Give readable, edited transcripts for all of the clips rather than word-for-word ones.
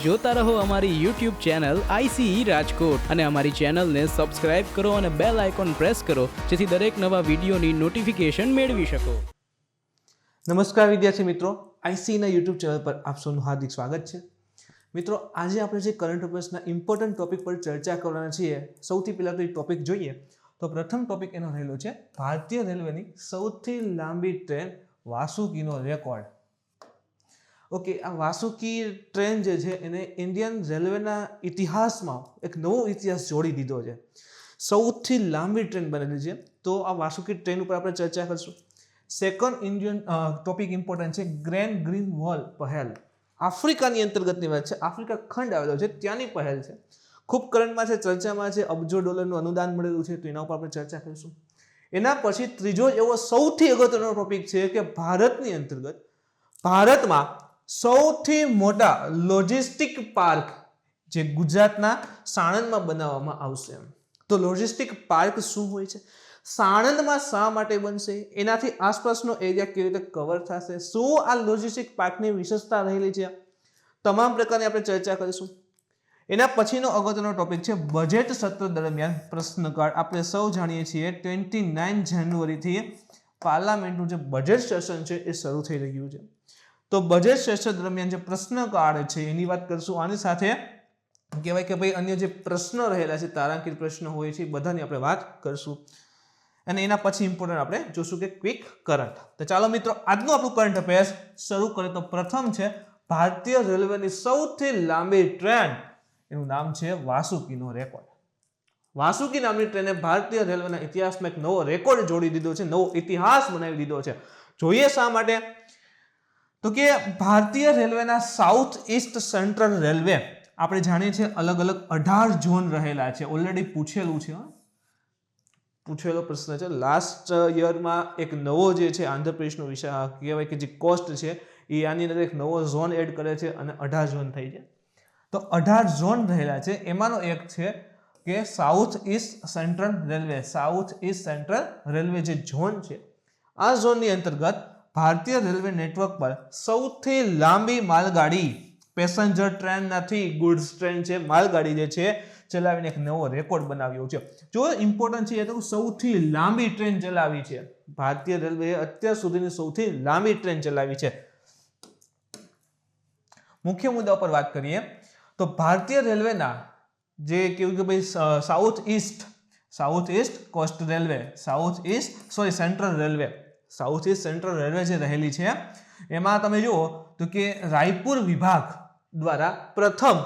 જોતા રહો અમારી YouTube ચેનલ ICE રાજકોટ અને અમારી ચેનલને સબસ્ક્રાઇબ કરો અને બેલ આઇકોન પ્રેસ કરો જેથી દરેક નવા વિડીયોની નોટિફિકેશન મેળવી શકો. નમસ્કાર વિદ્યાર્થી મિત્રો, ICE ના YouTube ચેનલ પર આપ સૌનું હાર્દિક સ્વાગત છે. મિત્રો, આજે આપણે જે કરંટ અફેર્સના ઇમ્પોર્ટન્ટ ટોપિક પર ચર્ચા કરવાના છીએ. સૌથી પહેલા તો એ ટોપિક જોઈએ તો પ્રથમ ટોપિક એનો રહેલો છે ભારતીય રેલવેની સૌથી લાંબી ટ્રેન વાસુકીનો રેકોર્ડ. ઓકે, આ વાસુકી ટ્રેન જે છે એને ઇન્ડિયન રેલવેના ઇતિહાસમાં એક નવો ઇતિહાસ જોડી દીધો છે. સૌથી લાંબી ટ્રેન બનેલી છે, તો આ વાસુકી ટ્રેન ઉપર આપણે ચર્ચા કરશું. સેકન્ડ ઇન્ડિયન ટોપિક ઇમ્પોર્ટન્ટ છે ગ્રેન્ડ ગ્રીન વોલ પહેલ. આફ્રિકાની અંતર્ગતની વાત છે, આફ્રિકા ખંડ આવેલો છે ત્યાંની પહેલ છે. ખૂબ કરંટમાં છે, ચર્ચામાં છે, અબજો ડોલરનું અનુદાન મળેલું છે, તો એના ઉપર આપણે ચર્ચા કરીશું. એના પછી ત્રીજો એવો સૌથી અગત્યનો ટોપિક છે કે ભારતની અંતર્ગત ભારતમાં સૌથી મોટા લોજિસ્ટિક પાર્ક જે ગુજરાતના સાણંદમાં બનાવવામાં આવશે. તો લોજિસ્ટિક પાર્ક શું હોય છે, સાણંદમાં શા માટે બનશે, એનાથી આસપાસનો એરિયા કેવી રીતે કવર થશે, શું આ લોજિસ્ટિક પાર્કની વિશેષતા રહેલી છે, તમામ પ્રકારની આપણે ચર્ચા કરીશું. એના પછીનો અગત્યનો ટોપિક છે બજેટ સત્ર દરમિયાન પ્રશ્નકાળ. આપણે સૌ જાણીએ છીએ 29 જાન્યુઆરીથી પાર્લામેન્ટનું જે બજેટ સેશન છે એ શરૂ થઈ રહ્યું છે. તો બજેટ સેશન દરમિયાન જે પ્રશ્નકાળ છે એની વાત કરીશું. આની સાથે કહેવાય કે ભાઈ અન્ય જે પ્રશ્નો રહેલા છે, તારાંકિત પ્રશ્નો હોય છે, એ બધાની આપણે વાત કરીશું. અને એના પછી ઇમ્પોર્ટન્ટ આપણે જોશું કે ક્વિક કરંટ. તો ચાલો મિત્રો, આજનું આપણું કરંટ અફેર્સ શરૂ કરીએ. તો પ્રથમ છે ભારતીય રેલવેની સૌથી લાંબી ટ્રેન, એનું નામ છે વાસુકીનો રેકોર્ડ. વાસુકી નામની ટ્રેને ભારતીય રેલવેના ઇતિહાસમાં એક નવો રેકોર્ડ જોડી દીધો છે, નવો ઇતિહાસ બનાવી દીધો છે. જોઈએ શા માટે, તો કે ભારતીય રેલવેના સાઉથ ઈસ્ટ સેન્ટ્રલ રેલવે, આપણે જાણીએ છીએ અલગ અલગ 18 ઝોન રહેલા છે. ઓલરેડી પૂછેલું છે, પૂછેલો પ્રશ્ન છે. લાસ્ટ યરમાં એક નવો જે છે આંધ્રપ્રદેશનો વિષય કહેવાય કે જે કોસ્ટ છે એ આની અંદર એક નવો ઝોન એડ કરે છે અને 18 ઝોન થઈ છે. તો 18 ઝોન રહેલા છે, એમાંનો એક છે કે south East central railway. South East central railway જે ઝોન છે, આ ઝોનની અંતર્ગત ભારતીય રેલવે નેટવર્ક પર સૌથી લાંબી માલગાડી, પેસેન્જર ટ્રેન નથી, ગુડ્સ ટ્રેન છે, માલગાડી જે છે ચલાવીને એક નવો રેકોર્ડ બનાવ્યો છે. જો ઇમ્પોર્ટન્ટ છે તો સૌથી લાંબી ટ્રેન ચલાવી છે ભારતીય રેલવે, અત્યાર સુધીની સૌથી લાંબી ટ્રેન ચલાવી છે. મુખ્ય મુદ્દા પર વાત કરીએ તો ભારતીય રેલવેના જે કેવું કે ભાઈ south East cost railway, central railway, south East central railway જે રહેલી છે એમાં તમે જુઓ તો કે રાયપુર વિભાગ દ્વારા પ્રથમ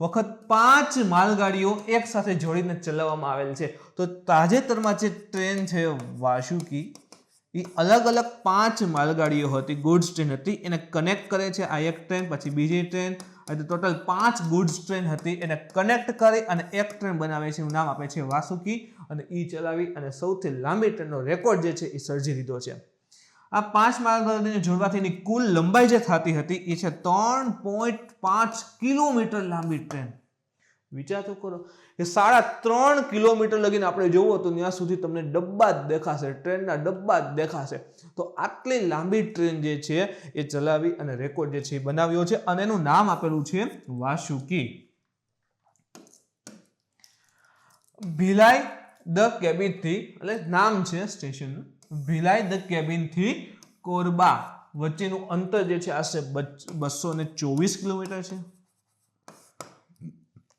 વખત 5 માલગાડીઓ એક સાથે જોડીને ચલાવવામાં આવેલ છે. તો તાજેતરમાં જે ટ્રેન છે વાસુકી, એ અલગ અલગ 5 માલગાડીઓ હતી, ગુડ્સ ટ્રેન હતી, એને કનેક્ટ કરે છે. આ એક ટ્રેન, પછી બીજી ટ્રેન, ટોટલ 5 ગુડ્સ ટ્રેન હતી, એને કનેક્ટ કરી અને એક ટ્રેન બનાવે છે, એનું નામ આપે છે વાસુકી, અને એ ચલાવી અને સૌથી લાંબી ટ્રેનનો રેકોર્ડ જે છે એ સર્જી દીધો છે. આ 5 માલગાડીને જોડવાથી એની કુલ લંબાઈ જે થતી હતી એ છે 3.5 કિલોમીટર લાંબી ટ્રેન. વિચાર તો કરો કે 3.5 કિલોમીટર લગીને આપણે જોવો તો ત્યાં સુધી તમને ડબ્બા જ દેખાશે, ટ્રેનના ડબ્બા જ દેખાશે. તો આટલી લાંબી ટ્રેન જે છે એ ચલાવી અને રેકોર્ડ જે છે એ બનાવ્યો છે, અને એનું નામ આપેલું છે વાસુકી. ભિલાઈ ધ કેબિન થી, એટલે નામ છે સ્ટેશનનું, ભિલાઈ ધ કેબિન થી કોરબા વચ્ચેનું અંતર જે છે આશરે 224 કિલોમીટર છે.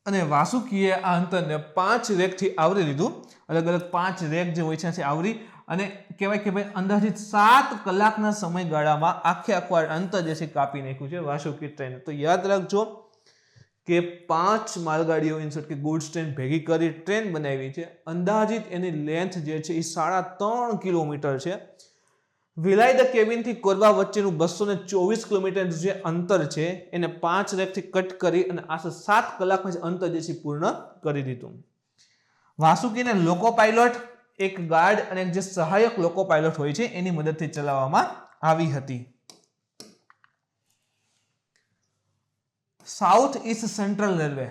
અને વાસુકીએ આ અંતરને 5 રેકથી આવરી લીધું. અલગ અલગ 5 રેક જે હોય છે આવરી, અને કહેવાય કે ભાઈ અંદાજિત 7 કલાકના સમયગાળામાં આખું અંતર જે છે કાપી નાખ્યું છે વાસુકી ટ્રેન. તો યાદ રાખજો કે 5 માલગાડીઓ ઇન્સર્ટ કે ગુડ્સ ટ્રેન ભેગી કરી ટ્રેન બનાવી છે. અંદાજિત એની લેન્થ જે છે એ 3.5 કિલોમીટર છે. ભિલાઈ ધ કેબિન થી કોરબા વચ્ચેનું 224 કિલોમીટર જે અંતર છે એને 5 રેકથી કટ કરી અને આશરે 7 કલાકમાં જે અંતર જે છે પૂર્ણ કરી દીધું. વાસુકીને લોકો પાયલોટ, એક ગાર્ડ અને એક જે સહાયક લોકો પાયલોટ હોય છે એની મદદથી ચલાવવામાં આવી હતી. South East central railway,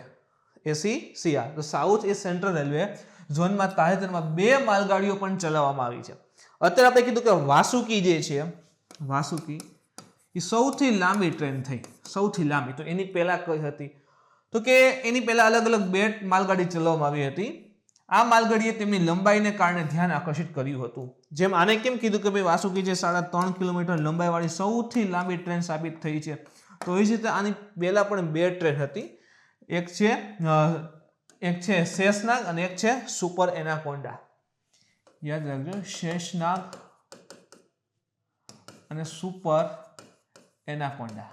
SECR, તો સાઉથ ઈસ્ટ સેન્ટ્રલ રેલવે ઝોનમાં તાજેતરમાં 2 માલગાડીઓ પણ ચલાવવામાં આવી છે. અત્યારે આપણે કીધું કે વાસુકી જે છે, વાસુકી એ સૌથી લાંબી ટ્રેન થઈ, સૌથી લાંબી. તો એની પહેલા કઈ હતી? તો કે એની પહેલા અલગ અલગ 2 માલગાડી ચલાવવામાં આવી હતી. આ માલગાડીએ તેમની લંબાઈને કારણે ધ્યાન આકર્ષિત કર્યું હતું. જેમ આને કેમ કીધું કે ભાઈ વાસુકી જે 3.5 કિલોમીટર લંબાઈવાળી સૌથી લાંબી ટ્રેન સાબિત થઈ છે, તો એ જ રીતે આની પહેલા પણ 2 ટ્રેન હતી. એક છે શેષનાગ અને એક છે સુપર એનાકોન્ડા. યાદ રાખજો, શેષનાગ અને સુપર એનાકોન્ડા.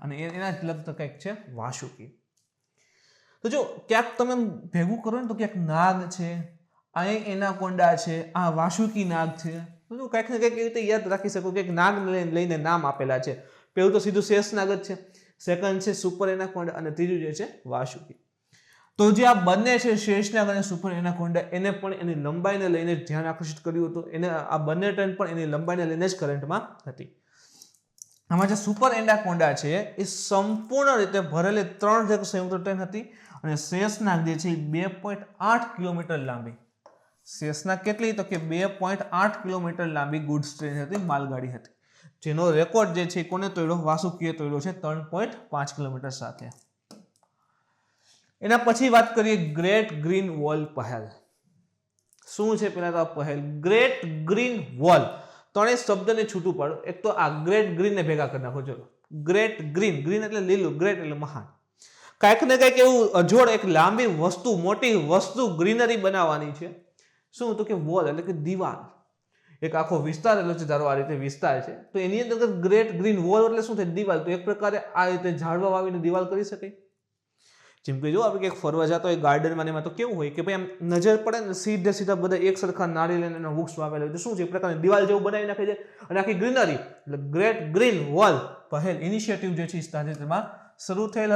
અને એના જ લગતા કંઈક છે વાસુકી. તો જો ક્યાંક તમે ભેગું કરો ને તો ક્યાંક નાગ છે, આ એનાકોન્ડા છે, આ વાસુકી નાગ છે. તો કંઈક ને કંઈક એવી રીતે યાદ રાખી શકો કે નાગ લઈને નામ આપેલા છે. પહેલું તો સીધું શેષનાગ જ છે, સેકન્ડ છે સુપર એનાકોન્ડા અને ત્રીજું જે છે વાસુકી. તો જે આ બંને છે શેષનાગ અને સુપર એનાકોન્ડા, એને પણ એની લંબાઈને લઈને જ ધ્યાન આકર્ષિત કર્યું હતું. એને આ બંને ટ્રેન પણ એની લંબાઈને લઈને જ કરંટમાં હતી. આમાં જે સુપર એનાકોન્ડા છે એ સંપૂર્ણ રીતે ભરેલી 3 રેક સંયુક્ત ટ્રેન હતી અને શેષનાગ જે છે એ 2.8 કિલોમીટર લાંબી. શેષનાગ કેટલી? તો કે 2.8 કિલોમીટર લાંબી ગુડ્સ ટ્રેન હતી, માલગાડી હતી, જેનો રેકોર્ડ જે છે કોને તોડ્યો? વાસુકીએ તોડ્યો છે 3.5 કિલોમીટર સાથે. એના પછી વાત કરીએ ગ્રેટ ગ્રીન વોલ પહેલ. શું છે પેલા તો પહેલ? Great green wall. ત્રણેય શબ્દને છૂટું પાડો. એક તો આ ગ્રેટ ગ્રીન ને ભેગા કરી નાખો. ચલો, ગ્રેટ ગ્રીન, ગ્રીન એટલે લીલું, ગ્રેટ એટલે મહાન. કાંઈક ને કાંઈક એવું અજોડ એક લાંબી વસ્તુ, મોટી વસ્તુ, ગ્રીનરી બનાવવાની છે. શું? તો કે વોલ એટલે કે દીવાલ. એક આખો વિસ્તાર એટલે છે, ધારો આ રીતે વિસ્તાર છે, તો એની અંદર ગ્રેટ ગ્રીન વોલ એટલે શું થાય? દીવાલ. તો એક પ્રકારે આ રીતે ઝાડવા વાવીને દીવાલ કરી શકાય. જેમ કે જો આપણે ક્યાંક ફરવા જતા હોય ગાર્ડનમાં, એમાં તો કેવું હોય કે ભાઈ આમ નજર પડે ને સીધા બધા એક સરખા નારિયેળ અને એના વૃક્ષ વાવેલા હોય, તો શું છે? એક પ્રકારની દિવાલ જેવું બનાવી નાખે છે અને આખી ગ્રીનરી. એટલે ગ્રેટ ગ્રીન વોલ પહેલ ઇનિશિયેટિવ જે છે તાજેતરમાં શરૂ થયેલ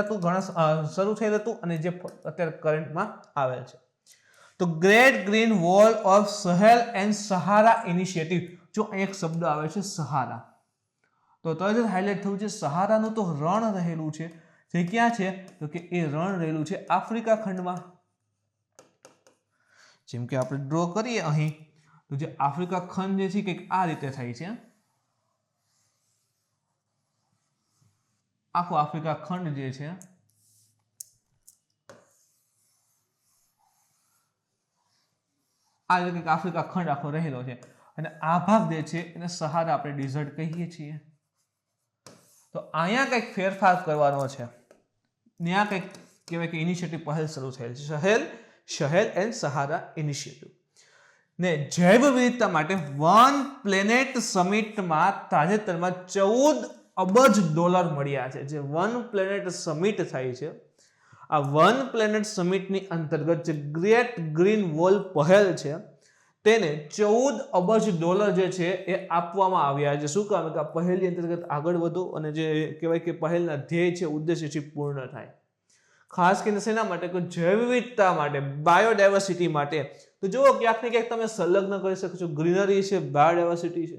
હતું અને જે અત્યારે કરંટમાં આવેલ છે. તો great green wall of સહેલ and Sahara initiative. જો એક શબ્દ આવે છે સહારા, તો તરત જ હાઇલાઇટ થયું છે. સહારાનું તો રણ રહેલું છે, જે ક્યાં છે? તો કે એ રણ રહેલું છે આફ્રિકા ખંડમાં. જેમ કે આપણે ડ્રો કરીએ અહીં, તો જે આફ્રિકા ખંડ જે છે કંઈક આ રીતે થાય છે. આખો આફ્રિકા ખંડ જે છે આ રીતે કંઈક આફ્રિકા ખંડ આખો રહેલો છે અને આ ભાગ જે છે એને સહારા આપણે ડિઝર્ટ કહીએ છીએ. તો અહીંયા કંઈક ફેરફાર કરવાનો છે. ત્યાં કંઈક કહેવાય કે ઇનિશિયેટિવ પહેલ શરૂ થયેલ છે, સહેલ એન્ડ સહારા ઇનિશિયેટિવ. ને જૈવ વિવિધતા માટે વન પ્લેનેટ સમિટમાં તાજેતરમાં $14 અબજ મળ્યા છે. જે વન પ્લેનેટ સમિટ થાય છે, આ વન પ્લેનેટ સમિટની અંતર્ગત જે ગ્રેટ ગ્રીન વોલ પહેલ છે તેને $14 અબજ જે છે એ આપવામાં આવ્યા છે. શું કામ? કે આ પહેલની અંતર્ગત આગળ વધો અને જે કહેવાય કે પહેલના ધ્યેય છે, ઉદ્દેશ્ય છે, પૂર્ણ થાય. ખાસ કરીને શેના માટે? કે જૈવ વિવિધતા માટે, બાયોડાયવર્સિટી માટે. તો જુઓ, ક્યાંક ને ક્યાંક તમે સંલગ્ન કરી શકો છો, ગ્રીનરી છે, બાયોડાયવર્સિટી છે.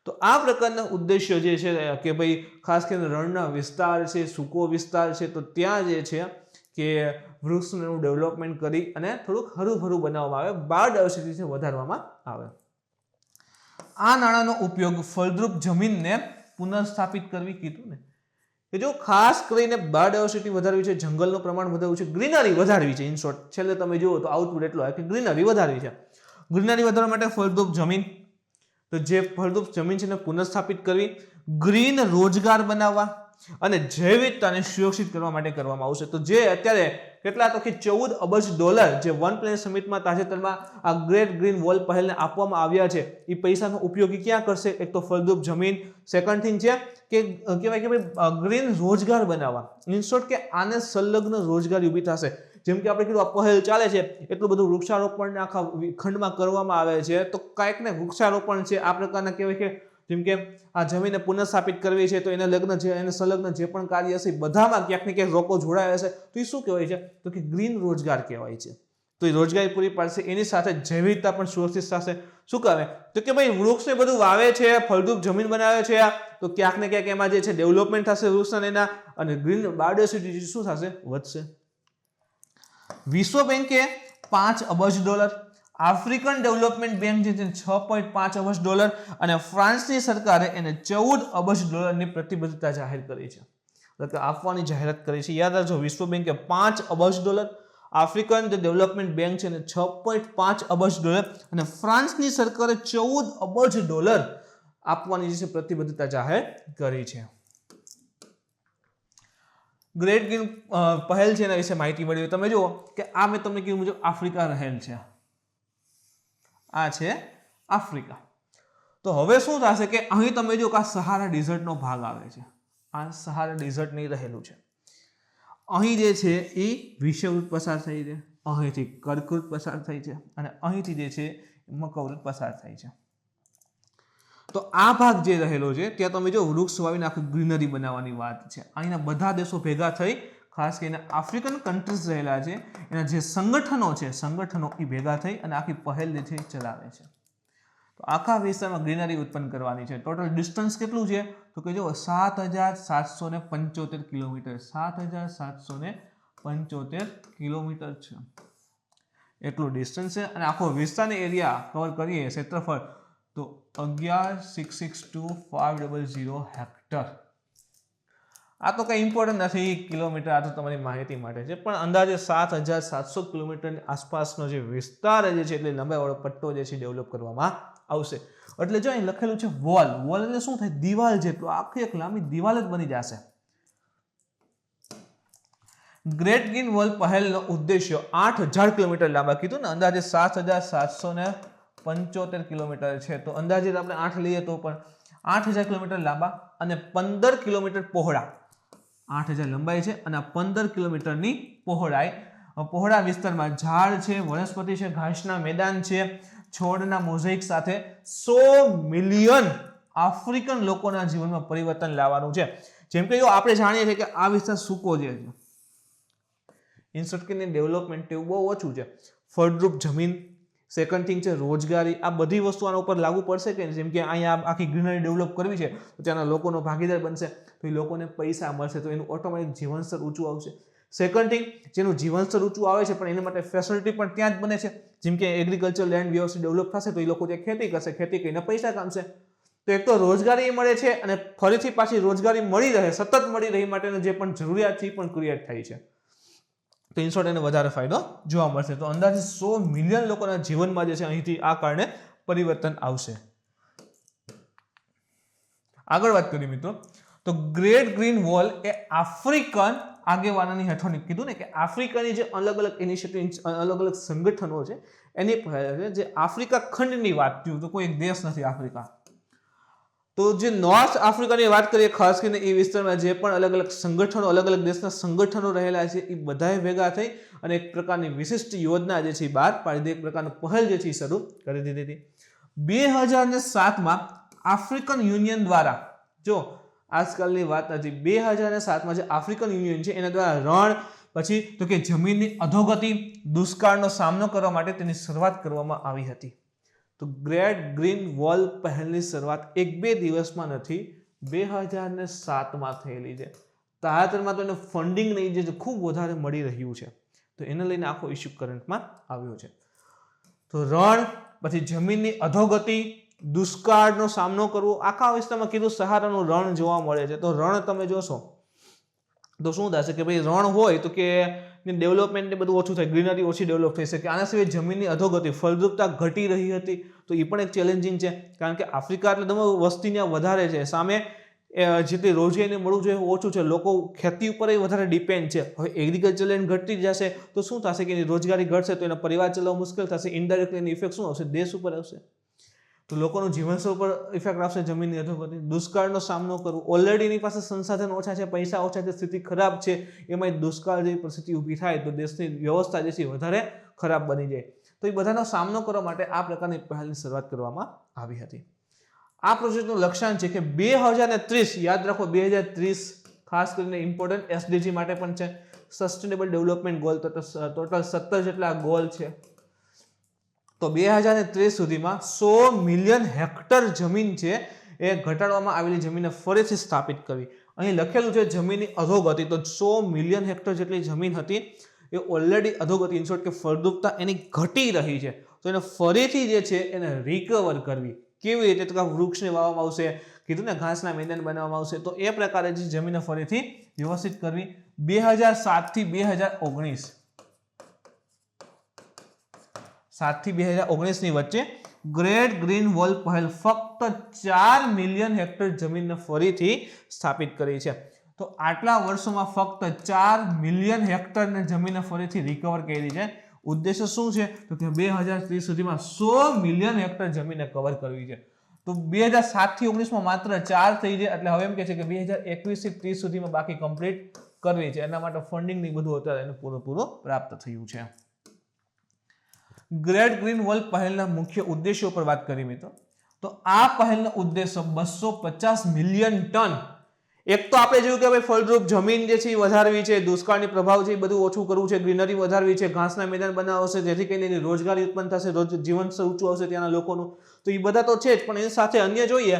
તો આ પ્રકારના ઉદ્દેશ્ય જે છે કે ભાઈ ખાસ કરીને રણના વિસ્તાર છે, સૂકો વિસ્તાર છે, તો ત્યાં જે છે કે વૃક્ષનું ડેવલપમેન્ટ કરી અને થોડુંક હરુભરું બનાવવામાં આવે, બાયોડાયવર્સિટી વધારવામાં આવે. આ નાણાંનો ઉપયોગ ફળદ્રુપ જમીનને પુનઃસ્થાપિત કરવી કીધું ને, કે જો ખાસ કરીને બાયોડાયવર્સિટી વધારવી છે, જંગલનું પ્રમાણ વધારવું છે, ગ્રીનરી વધારવી છે. ઇન શોર્ટ છેલ્લે તમે જુઓ તો આઉટપુટ એટલો આવે કે ગ્રીનરી વધારવી છે. ગ્રીનરી વધારવા માટે ફળદ્રુપ જમીન, તો જે ફળદ્રુપ જમીન છે એને પુનઃસ્થાપિત કરવી, ગ્રીન રોજગાર બનાવવા અને જૈવ વિવિધતાને સુરક્ષિત કરવા માટે કરવામાં આવશે. તો જે અત્યારે કેટલા? તો કે $14 અબજ જે વન પ્લેનેટ સમિટમાં તાજેતરમાં આ ગ્રેટ ગ્રીન વોલ પહેલને આપવામાં આવ્યા છે, એ પૈસાનો ઉપયોગ ક્યાં કરશે? એક તો ફળદ્રુપ જમીન, સેકન્ડ થિંગ છે કે કહેવાય કે ભાઈ ગ્રીન રોજગાર બનાવવા. ઇન શોર્ટ કે આને સંલગ્ન રોજગારી ઊભી થશે. જેમ કે આપણે કીધું આ પહેલ ચાલે છે, એટલું બધું વૃક્ષારોપણ આખા ખંડમાં કરવામાં આવે છે, તો કાંઈક ને વૃક્ષારોપણ છે, આ પ્રકારના કહેવાય કે જેમ કે આ જમીનને પુનઃસ્થાપિત કરવી છે, તો એને સંલગ્ન જે પણ કાર્ય હશે બધામાં ક્યાંક ને ક્યાંક લોકો જોડાયા હશે, તો એ શું કહેવાય છે? તો કે ગ્રીન રોજગાર કહેવાય છે. તો એ રોજગારી પૂરી પાડશે, એની સાથે જૈવ વિવિધતા પણ સુરક્ષિત થશે. શું કહે? તો કે ભાઈ વૃક્ષને બધું વાવે છે, ફળદ્રુપ જમીન બનાવે છે, તો ક્યાંક ને ક્યાંક એમાં જે છે ડેવલપમેન્ટ થશે વૃક્ષના એના, અને ગ્રીન બાયોડાયવર્સિટી શું થશે? વધશે. વિશ્વ બેંકે $5 અબજ આફ્રિકન ડેવલપમેન્ટ બેંક જે છે 6.5 અબજ ડોલર અને ફ્રાન્સની સરકારે એને 14 અબજ ડોલરની પ્રતિબદ્ધતા જાહેર કરી છે, એટલે કે આપવાની જાહેરાત કરી છે. યાદ રાખજો, વિશ્વ બેંકે 5 અબજ ડોલર, આફ્રિકન ડેવલપમેન્ટ બેંક છે એને 6.5 અબજ ડોલર અને ફ્રાન્સની સરકારે 14 અબજ ડોલર આપવાની જે છે પ્રતિબદ્ધતા જાહેર કરી છે. ગ્રેટ ગ્રીન પહેલ છે એના વિશે માહિતી મળી. તમે જુઓ કે આ મેં તમને કીધું મુજબ આફ્રિકા રહેલ છે, આ છે આફ્રિકા. તો હવે શું થશે કે અહીં તમે જો કે આ સહારા ડેઝર્ટનો ભાગ આવે છે, આ સહારા ડેઝર્ટ નહીં રહેલું છે. અહીં જે છે એ વિષુવવૃત્ત પસાર થઈ છે, અહીંથી કર્કવૃત્ત પસાર થઈ છે અને અહીંથી જે છે મકરવૃત્ત પસાર થઈ છે. તો આ ભાગ જે રહેલો છે ત્યાં તમે જો વૃક્ષ વાવીને આખી ગ્રીનરી બનાવવાની વાત છે. અહીંના બધા દેશો ભેગા થઈ, ખાસ કરીને આફ્રિકન કન્ટ્રીઝ રહેલા છે એના જે સંગઠનો એ ભેગા થઈ અને આખી પહેલ જે છે એ ચલાવે છે. તો આખા વિસ્તારમાં ગ્રીનરી ઉત્પન્ન કરવાની છે. ટોટલ ડિસ્ટન્સ કેટલું છે તો કે જો 7,775 કિલોમીટર, 7,775 કિલોમીટર છે એટલું ડિસ્ટન્સ છે. અને આખો વિસ્તારની એરિયા કવર કરીએ ક્ષેત્રફળ તો 11,662,500 હેક્ટર. આ તો કંઈ ઇમ્પોર્ટન્ટ નથી કિલોમીટર, આ તો તમારી માહિતી માટે છે, પણ અંદાજે 7,700 કિલોમીટરની આસપાસનો જે વિસ્તાર જે છે એટલે લંબાઈવાળો પટ્ટો જે છે ડેવલપ કરવામાં આવશે. એટલે જો અહીં લખેલું છે વોલ એટલે શું થાય? દિવાલ જેટલું, આખી એક લાંબી દિવાલ જ બની જશે. ગ્રેટ ગ્રીન વોલ પહેલનો ઉદ્દેશ્ય 8,000 કિલોમીટર લાંબા કીધું ને, અંદાજે 7,775 કિલોમીટર છે. તો અંદાજે આપણે 8 લઈએ તો પણ 8,000 કિલોમીટર લાંબા અને 15 કિલોમીટર પહોળા. 8,000 લંબાઈ છે અને 15 કિલોમીટરની પહોળાઈ. પહોળા વિસ્તારમાં ઝાડ છે, વનસ્પતિ છે, ઘાસના મેદાન છે, છોડના મોઝેઇક સાથે 100 મિલિયન આફ્રિકન લોકોના જીવનમાં પરિવર્તન લાવવાનું છે. જેમ કે જો આપણે જાણીએ છીએ કે આ વિસ્તાર સૂકો જે છે, ઇન્ફ્રાસ્ટ્રક્ચરની ડેવલપમેન્ટ એવું બહુ ઓછું છે. ફળદ્રુપ જમીન, સેકન્ડ થિંગ છે રોજગારી, આ બધી વસ્તુ આના ઉપર લાગુ પડશે કે જેમ કે અહીંયા આખી ગ્રીનરી ડેવલપ કરવી છે તો ત્યાંના લોકોનો ભાગીદાર બનશે તો એ લોકોને પૈસા મળશે તો એનું ઓટોમેટિક જીવનસ્તર ઊંચું આવશે. સેકન્ડ થિંગ, જેનું જીવનસ્તર ઊંચું આવે છે પણ એના માટે ફેસિલિટી પણ ત્યાં જ બને છે. જેમ કે એગ્રીકલ્ચર લેન્ડ વ્યવસ્થિત ડેવલપ થશે તો એ લોકો ત્યાં ખેતી કરશે, ખેતી કરીને પૈસા કામશે. તો એક તો રોજગારી મળે છે અને ફરીથી પાછી રોજગારી મળી રહે, સતત મળી રહી માટેની જે પણ જરૂરિયાત છે એ પણ ક્રિએટ થાય છે. તો ઇન શોર્ટ એને વધારે ફાયદો જોવા મળશે. તો અંદાજે 100 મિલિયન લોકોના જીવનમાં જે છે અહીંથી આ કારણે પરિવર્તન આવશે. આગળ વાત કરીએ મિત્રો, તો ગ્રેટ ગ્રીન વોલ એ આફ્રિકન આગેવાનોની હેઠળ કીધું ને કે આફ્રિકાની જે અલગ અલગ ઇનિશિયેટિવ, અલગ અલગ સંગઠનો છે એની જે આફ્રિકા ખંડની વાત થયું તો કોઈ એક દેશ નથી આફ્રિકા. તો જે નોર્થ આફ્રિકાની વાત કરીએ, ખાસ કરીને એ વિસ્તારમાં જે પણ અલગ અલગ સંગઠનો, અલગ અલગ દેશના સંગઠનો રહેલા છે એ બધાએ ભેગા થઈ અને એક પ્રકારની વિશિષ્ટ યોજના જે છે એ બહાર પાડી દીધી, એક પ્રકારનું પહેલ જે છે એ શરૂ કરી દીધી હતી. 2007માં આફ્રિકન યુનિયન દ્વારા, જો આજકાલની વાત નથી, 2007માં જે આફ્રિકન યુનિયન છે એના દ્વારા રણ, પછી તો કે જમીનની અધોગતિ, દુષ્કાળનો સામનો કરવા માટે તેની શરૂઆત કરવામાં આવી હતી. તો ગ્રેટ ગ્રીન વોલ પહેલની શરૂઆત 1-2 દિવસમાં નથી, 2007માં થયેલી છે. તાજેતરમાં તો એને ફંડિંગ નહીં જે ખૂબ વધારે મળી રહ્યું છે તો એને લઈને આખો ઇસ્યુ કરંટમાં આવ્યો છે. તો રણ, પછી જમીનની અધોગતિ, દુષ્કાળનો સામનો કરવો, આખા વિસ્તારમાં કીધું સહારાનું રણ જોવા મળે છે. તો રણ તમે જોશો તો શું થશે કે ભાઈ રણ હોય તો કે ડેવલપમેન્ટ બધું ઓછું થાય, ગ્રીનરી ઓછી ડેવલપ થઈ શકે. આના સિવાય જમીનની અધોગતિ, ફળદ્રુપતા ઘટી રહી હતી તો એ પણ એક ચેલેન્જિંગ છે, કારણ કે આફ્રિકા એટલે તમે વસ્તી ત્યાં વધારે છે, સામે જેટલી રોજગારીને મળવું જોઈએ ઓછું છે, લોકો ખેતી ઉપર વધારે ડિપેન્ડ છે. હવે એગ્રીકલ્ચર લેન્ડ ઘટતી જશે તો શું થશે કે એની રોજગારી ઘટશે તો એના પરિવાર ચલાવવું મુશ્કેલ થશે. ઇનડાયરેક્ટલી એની ઇફેક્ટ શું આવશે? દેશ ઉપર આવશે, તો લોકોનું જીવનસ્તર ઉપર ઇફેક્ટ આવશે. જમીનની અધોગતિ, દુષ્કાળનો સામનો કરવો, ઓલરેડી એની પાસે સંસાધન ઓછા છે, પૈસા ઓછા છે, સ્થિતિ ખરાબ છે, એમાં દુષ્કાળ જેવી પરિસ્થિતિ ઊભી થાય તો દેશની વ્યવસ્થા જે છે વધારે ખરાબ બની જાય. તો એ બધાનો સામનો કરવા માટે આ પ્રકારની પહેલની શરૂઆત કરવામાં આવી હતી. આ પ્રોજેક્ટનું લક્ષ્યાંક છે કે 2030, યાદ રાખો 2030 ખાસ કરીને ઇમ્પોર્ટન્ટ એસડીજી માટે પણ છે, સસ્ટેનેબલ ડેવલપમેન્ટ ગોલ, ટોટલ 17 જેટલા ગોલ છે. તો 2030 સુધીમાં 100 મિલિયન હેક્ટર જમીન છે એ ઘટાડવામાં આવેલી જમીનને ફરીથી સ્થાપિત કરવી. અહીં લખેલું છે જમીનની અધોગતિ, તો 100 મિલિયન હેક્ટર જેટલી જમીન હતી એ ઓલરેડી અધોગતિ, ઇન શોર્ટ કે ફળદ્રુપતા એની ઘટી રહી છે. તો એને ફરીથી જે છે એને રિકવર કરવી. કેવી રીતે? તો કે વૃક્ષને વાવવામાં આવશે, કીધું ને ઘાસના મેદાન બનાવવામાં આવશે, તો એ પ્રકારે જે જમીનને ફરીથી વ્યવસ્થિત કરવી. 2007 થી 2019 ની વચ્ચે ગ્રેટ ગ્રીન વોલ પહેલ ફક્ત 4 મિલિયન હેક્ટર જમીનને ફરીથી સ્થાપિત કરી છે. તો આટલા વર્ષોમાં ફક્ત 4 મિલિયન હેક્ટરની જમીનને ફરીથી રિકવર કરી છે. ઉદ્દેશ્ય શું છે? તો કે 2030 સુધીમાં 100 મિલિયન હેક્ટર જમીનને કવર કરવી છે. તો 2007 થી 19 માં માત્ર 4 થઈ જાય, એટલે હવે એમ કહે છે કે 2021 થી 30 સુધીમાં બાકી કમ્પ્લીટ કરવી છે. એના માટે ફંડિંગ ની બધું અત્યારે એને પૂરેપૂરું પ્રાપ્ત થયું છે. ગ્રેટ ગ્રીન વોલ પહેલના મુખ્ય ઉદ્દેશો પર વાત કરી મિત્રો, તો આ પહેલનો ઉદ્દેશ્ય 250 મિલિયન ટન, એક તો આપણે જોયું કે ભાઈ ફળદ્રુપ જમીન જે છે એ વધારવી છે, દુષ્કાળની પ્રભાવ છે એ બધું ઓછું કરવું છે, ગ્રીનરી વધારવી છે, ઘાસના મેદાન બનાવશે જેથી કરીને રોજગારી ઉત્પન્ન થશે, જીવન સ્તર ઊંચું આવશે ત્યાંના લોકોનું. તો એ બધા તો છે જ, પણ એની સાથે અન્ય જોઈએ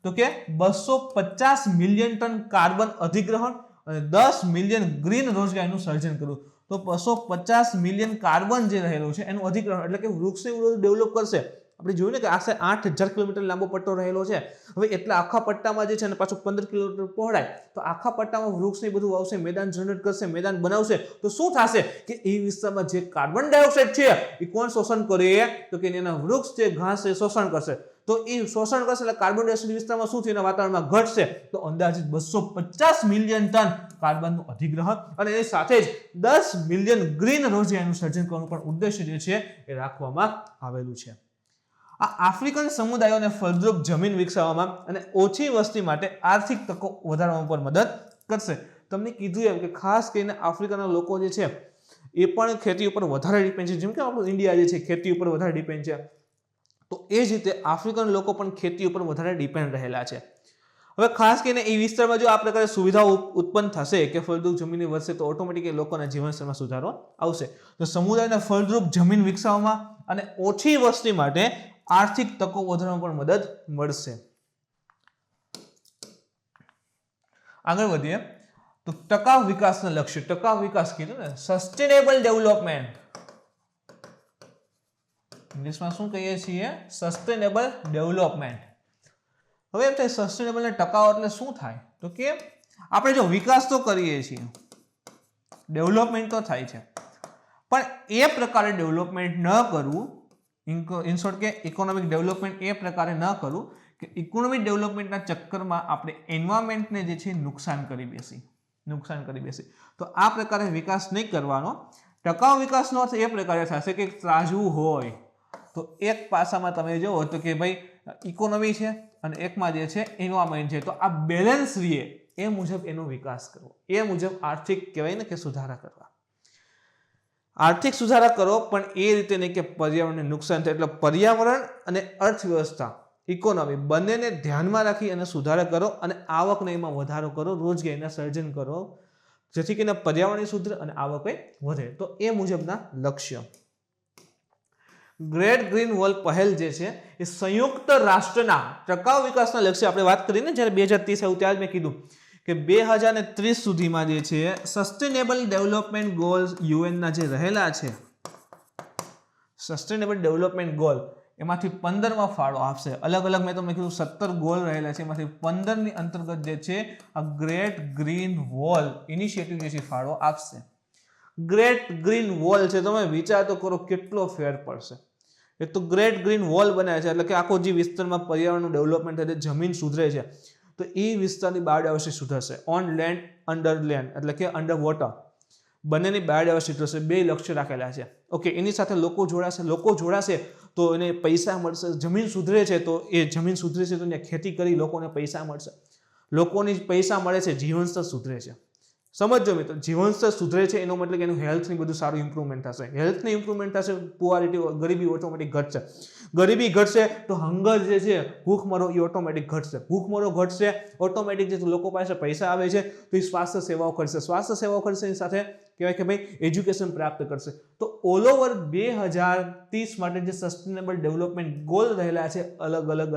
તો કે 250 મિલિયન ટન કાર્બન અધિગ્રહણ અને 10 મિલિયન ગ્રીન રોજગારીનું સર્જન કરવું. તો 250 મિલિયન કાર્બન જે રહેલું છે એનું અધિગ્રહણ એટલે કે વૃક્ષને ડેવલપ કરશે. આપણે જોયું ને કે આશરે 8000 કિલોમીટર લાંબો પટ્ટો રહેલો છે. હવે એટલા આખા પટ્ટામાં જે છે ને પાછું 15 કિલોમીટર પહોળાય, તો આખા પટ્ટામાં વૃક્ષ ને બધું આવશે, મેદાન જનરેટ કરશે, મેદાન બનાવશે, તો શું થશે કે એ વિસ્તારમાં જે કાર્બન ડાયોક્સાઇડ છે એ કોણ શોષણ કરે? તો કે એના વૃક્ષ જે ઘાસ છે શોષણ કરશે. તો એ શોષણ કરશે એટલે કાર્બન ડાયોક્સાઇડ વિસ્તારમાં શું થશે? વાતાવરણમાં ઘટશે. તો અંદાજિત 250 મિલિયન ટન કાર્બનનું અધિગ્રહણ અને એની સાથે જ 10 મિલિયન ગ્રીન રોજગારીનું સર્જન કરવાનું પણ ઉદ્દેશ્ય જે છે એ રાખવામાં આવેલું છે. આ આફ્રિકન સમુદાયોને ફળદ્રુપ જમીન વિકસાવવામાં અને ઓછી વસ્તી માટે આર્થિક તકો વધારવામાં પણ મદદ કરશે. તમને કીધું એમ કે ખાસ કરીને આફ્રિકાના લોકો જે છે એ પણ ખેતી ઉપર વધારે ડિપેન્ડ છે, જેમ કે આપણું ઇન્ડિયા જે છે ખેતી ઉપર વધારે ડિપેન્ડ છે. તો એ જ રીતે આફ્રિકન લોકો પણ ખેતી ઉપર વધારે ડિપેન્ડ રહેલા છે. હવે ખાસ કરીને એ વિસ્તારમાં જો આ પ્રકારે સુવિધાઓ ઉત્પન્ન થશે કે ફળદ્રુપ જમીન વધશે, તો ઓટોમેટિકલી લોકોના જીવનસ્તરમાં સુધારો આવશે. તો સમુદાયને ફળદ્રુપ જમીન વિકસાવવામાં અને ઓછી વસ્તી માટે આર્થિક તકો વધારવામાં પણ મદદ મળશે. આગળ વધીએ તો ટકાઉ વિકાસના લક્ષ્ય. ટકાઉ વિકાસ કીધું ને, સસ્ટેનેબલ ડેવલપમેન્ટ. ઇંગ્લિશમાં શું કહીએ છીએ? Sustainable development. હવે એમ થાય સસ્ટેનેબલ ને ટકાઉ એટલે શું થાય? તો કે આપણે જો વિકાસ તો કરીએ છીએ, ડેવલપમેન્ટ તો થાય છે, પણ એ પ્રકારે ડેવલપમેન્ટ ન કરવું, ઇન શોર્ટ કે ઇકોનોમિક ડેવલપમેન્ટ એ પ્રકારે ન કરવું કે ઇકોનોમિક ડેવલપમેન્ટના ચક્કરમાં આપણે એન્વાયરમેન્ટને જે છે નુકસાન કરી બેસી. તો આ પ્રકારે વિકાસ નહીં કરવાનો. ટકાઉ વિકાસનો અર્થ એ પ્રકારે થશે કે ત્રાજવું હોય તો એક પાસામાં તમે જુઓ તો કે ભાઈ ઇકોનોમી છે અને એકમાં જે છે એન્વાયરમેન્ટ છે, તો આ બેલેન્સ રહે એ મુજબ એનો વિકાસ કરવો, એ મુજબ આર્થિક કહેવાય ને કે સુધારા કરવા. આર્થિક સુધારા કરો પણ એ રીતે નહીં કે પર્યાવરણને નુકસાન થાય. એટલે પર્યાવરણ અને અર્થવ્યવસ્થા, ઇકોનોમી બંનેને ધ્યાનમાં રાખી અને સુધારા કરો અને આવકને એમાં વધારો કરો, રોજગારીના સર્જન કરો, જેથી કરીને પર્યાવરણ સુધરે અને આવક વધે. તો એ મુજબના લક્ષ્ય. ગ્રેટ ગ્રીન વોલ પહેલ જે છે એ સંયુક્ત રાષ્ટ્રના ટકાઉ વિકાસના લક્ષ્ય આપણે વાત કરીને જ્યારે 2030 આવ્યું ત્યારે મેં કીધું કે 2030 સુધીમાં જે છે સસ્ટેનેબલ ડેવલપમેન્ટ ગોલ્સ યુએનના જે રહેલા છે, સસ્ટેનેબલ ડેવલપમેન્ટ ગોલ એમાંથી 15માં ફાળો આપશે. અલગ અલગ મેં તમને કીધું 17 ગોલ રહેલા છે, એમાંથી 15ની અંતર્ગત જે છે આ ગ્રેટ ગ્રીન વોલ ઇનિશિયેટિવ જે છે ફાળો આપશે. ગ્રેટ ગ્રીન વોલ છે, તમે વિચાર તો કરો કેટલો ફેર પડશે. એક તો ગ્રેટ ગ્રીન વોલ બનાવે છે એટલે કે આખો જે વિસ્તારમાં પર્યાવરણનું ડેવલપમેન્ટ થાય છે, જમીન સુધરે છે, તો એ વિસ્તારની બાયોડાયવર્સિટી સુધરશે. ઓન લેન્ડ, અંડર લેન્ડ એટલે કે અંડર વોટર, બંનેની બાયોડાયવર્સિટી સુધરશે. 2 લક્ષ્ય રાખેલા છે. ઓકે, એની સાથે લોકો જોડાશે તો એને પૈસા મળશે. જમીન સુધરે છે તો એ જમીન સુધરે છે તો એને ખેતી કરી લોકોને પૈસા મળશે. લોકોની પૈસા મળે છે, જીવન સ્તર સુધરે છે. સમજો મિત્રો, જીવન સ્તર સુધરે છે એનો મતલબ કે એનું હેલ્થની બધું સારું ઇમ્પ્રુવમેન્ટ થશે. હેલ્થની ઇમ્પ્રુવમેન્ટ થશે, પુઆરિટી, ગરીબી ઓટોમેટિક ઘટશે. ગરીબી ઘટશે તો હંગર જે છે, ભૂખમરો એ ઓટોમેટિક ઘટશે. ભૂખમરો ઘટશે ઓટોમેટિક જે લોકો પાસે પૈસા આવે છે તો એ સ્વાસ્થ્ય સેવાઓ કરશે. સ્વાસ્થ્ય સેવાઓ કરશે એની સાથે કહેવાય કે ભાઈ એજ્યુકેશન પ્રાપ્ત કરશે. તો ઓલ ઓવર 2030 માટે જે સસ્ટેનેબલ ડેવલપમેન્ટ ગોલ રહેલા છે અલગ અલગ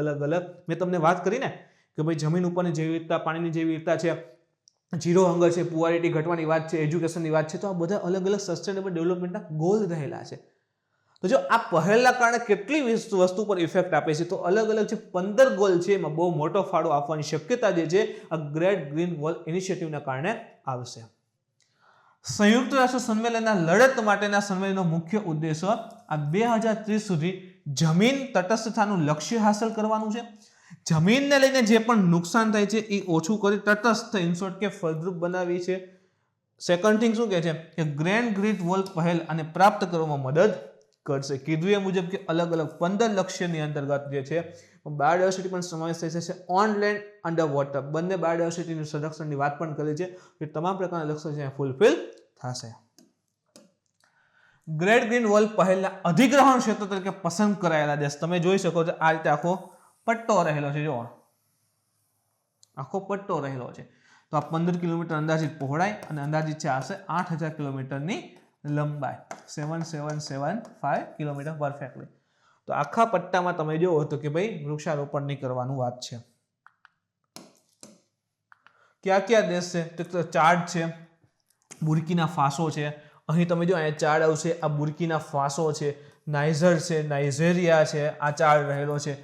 મેં તમને વાત કરી ને કે ભાઈ જમીન ઉપરની જૈવિકતા, પાણીની જૈવિકતા છે, ઝીરો હંગર છે, પુઆરિટી ઘટવાની વાત છે, એજ્યુકેશનની વાત છે, તો આ બધા અલગ અલગ સસ્ટેનેબલ ડેવલપમેન્ટના ગોલ રહેલા છે. તો જો આ પહેલના કારણે કેટલી વસ્તુ પર ઇફેક્ટ આપે છે, તો અલગ અલગ જે 15 ગોલ છે એમાં બહુ મોટો ફાળો આપવાની શક્યતા જે છે આ ગ્રેટ ગ્રીન વોલ ઇનિશિયેટિવના કારણે આવશે. સંયુક્ત રાષ્ટ્ર સંમેલનના લડત માટેના સંમેલનનો મુખ્ય ઉદ્દેશ્ય આ 2030 સુધી જમીન તટસ્થતાનું લક્ષ્ય હાંસલ કરવાનું છે. જમીનને લઈને જે પણ નુકસાન થાય છે એ ઓછું કરી તટસ્થ ઇન શોર્ટ કે ફળદ્રુપ બનાવી છે. સેકન્ડ થિંગ શું કહે છે કે ગ્રેટ ગ્રીન વોલ પહેલ આને પ્રાપ્ત કરવામાં મદદ કરશે. કીધું એ મુજબ કે અલગ અલગ 15 લક્ષ્યની અંતર્ગત જે છે બાયોડાયવર્સિટી પણ સમાવેશ થઈ જશે. ઓન લેન્ડ અંડર વોટર બંને બાયોડાયવર્સિટીનું સંરક્ષણની વાત પણ કરી છે કે તમામ પ્રકારના લક્ષ્યો છે ફૂલફિલ થશે. ગ્રેટ ગ્રીન વોલ પહેલના અધિગ્રહણ ક્ષેત્ર તરીકે પસંદ કરાયેલા દેશ તમે જોઈ શકો છો. આ રીતે આખો પટ્ટો રહેલો છે. જો આખો પટ્ટો રહેલો છે. તો આ 15 કિલોમીટર અંદાજિત પહોળાઈ અને અંદાજિત છે આશરે 8000 કિલોમીટરની લંબાઈ. 7775 કિલોમીટર પરફેક્ટલી. તો આખા પટ્ટામાં તમે જોવો તો કે ભાઈ વૃક્ષારોપણ નહીં કરવાનું વાત છે. કયા કયા દેશ છે તો ચાડ છે, બુર્કીના ફાસો છે. અહીં તમે જો અહીંયા ચાડ આવશે. આ બુર્કીના ફાસો છે, નાઇજર છે, નાઇજેરિયા છે, આ ચાડ રહેલો છે,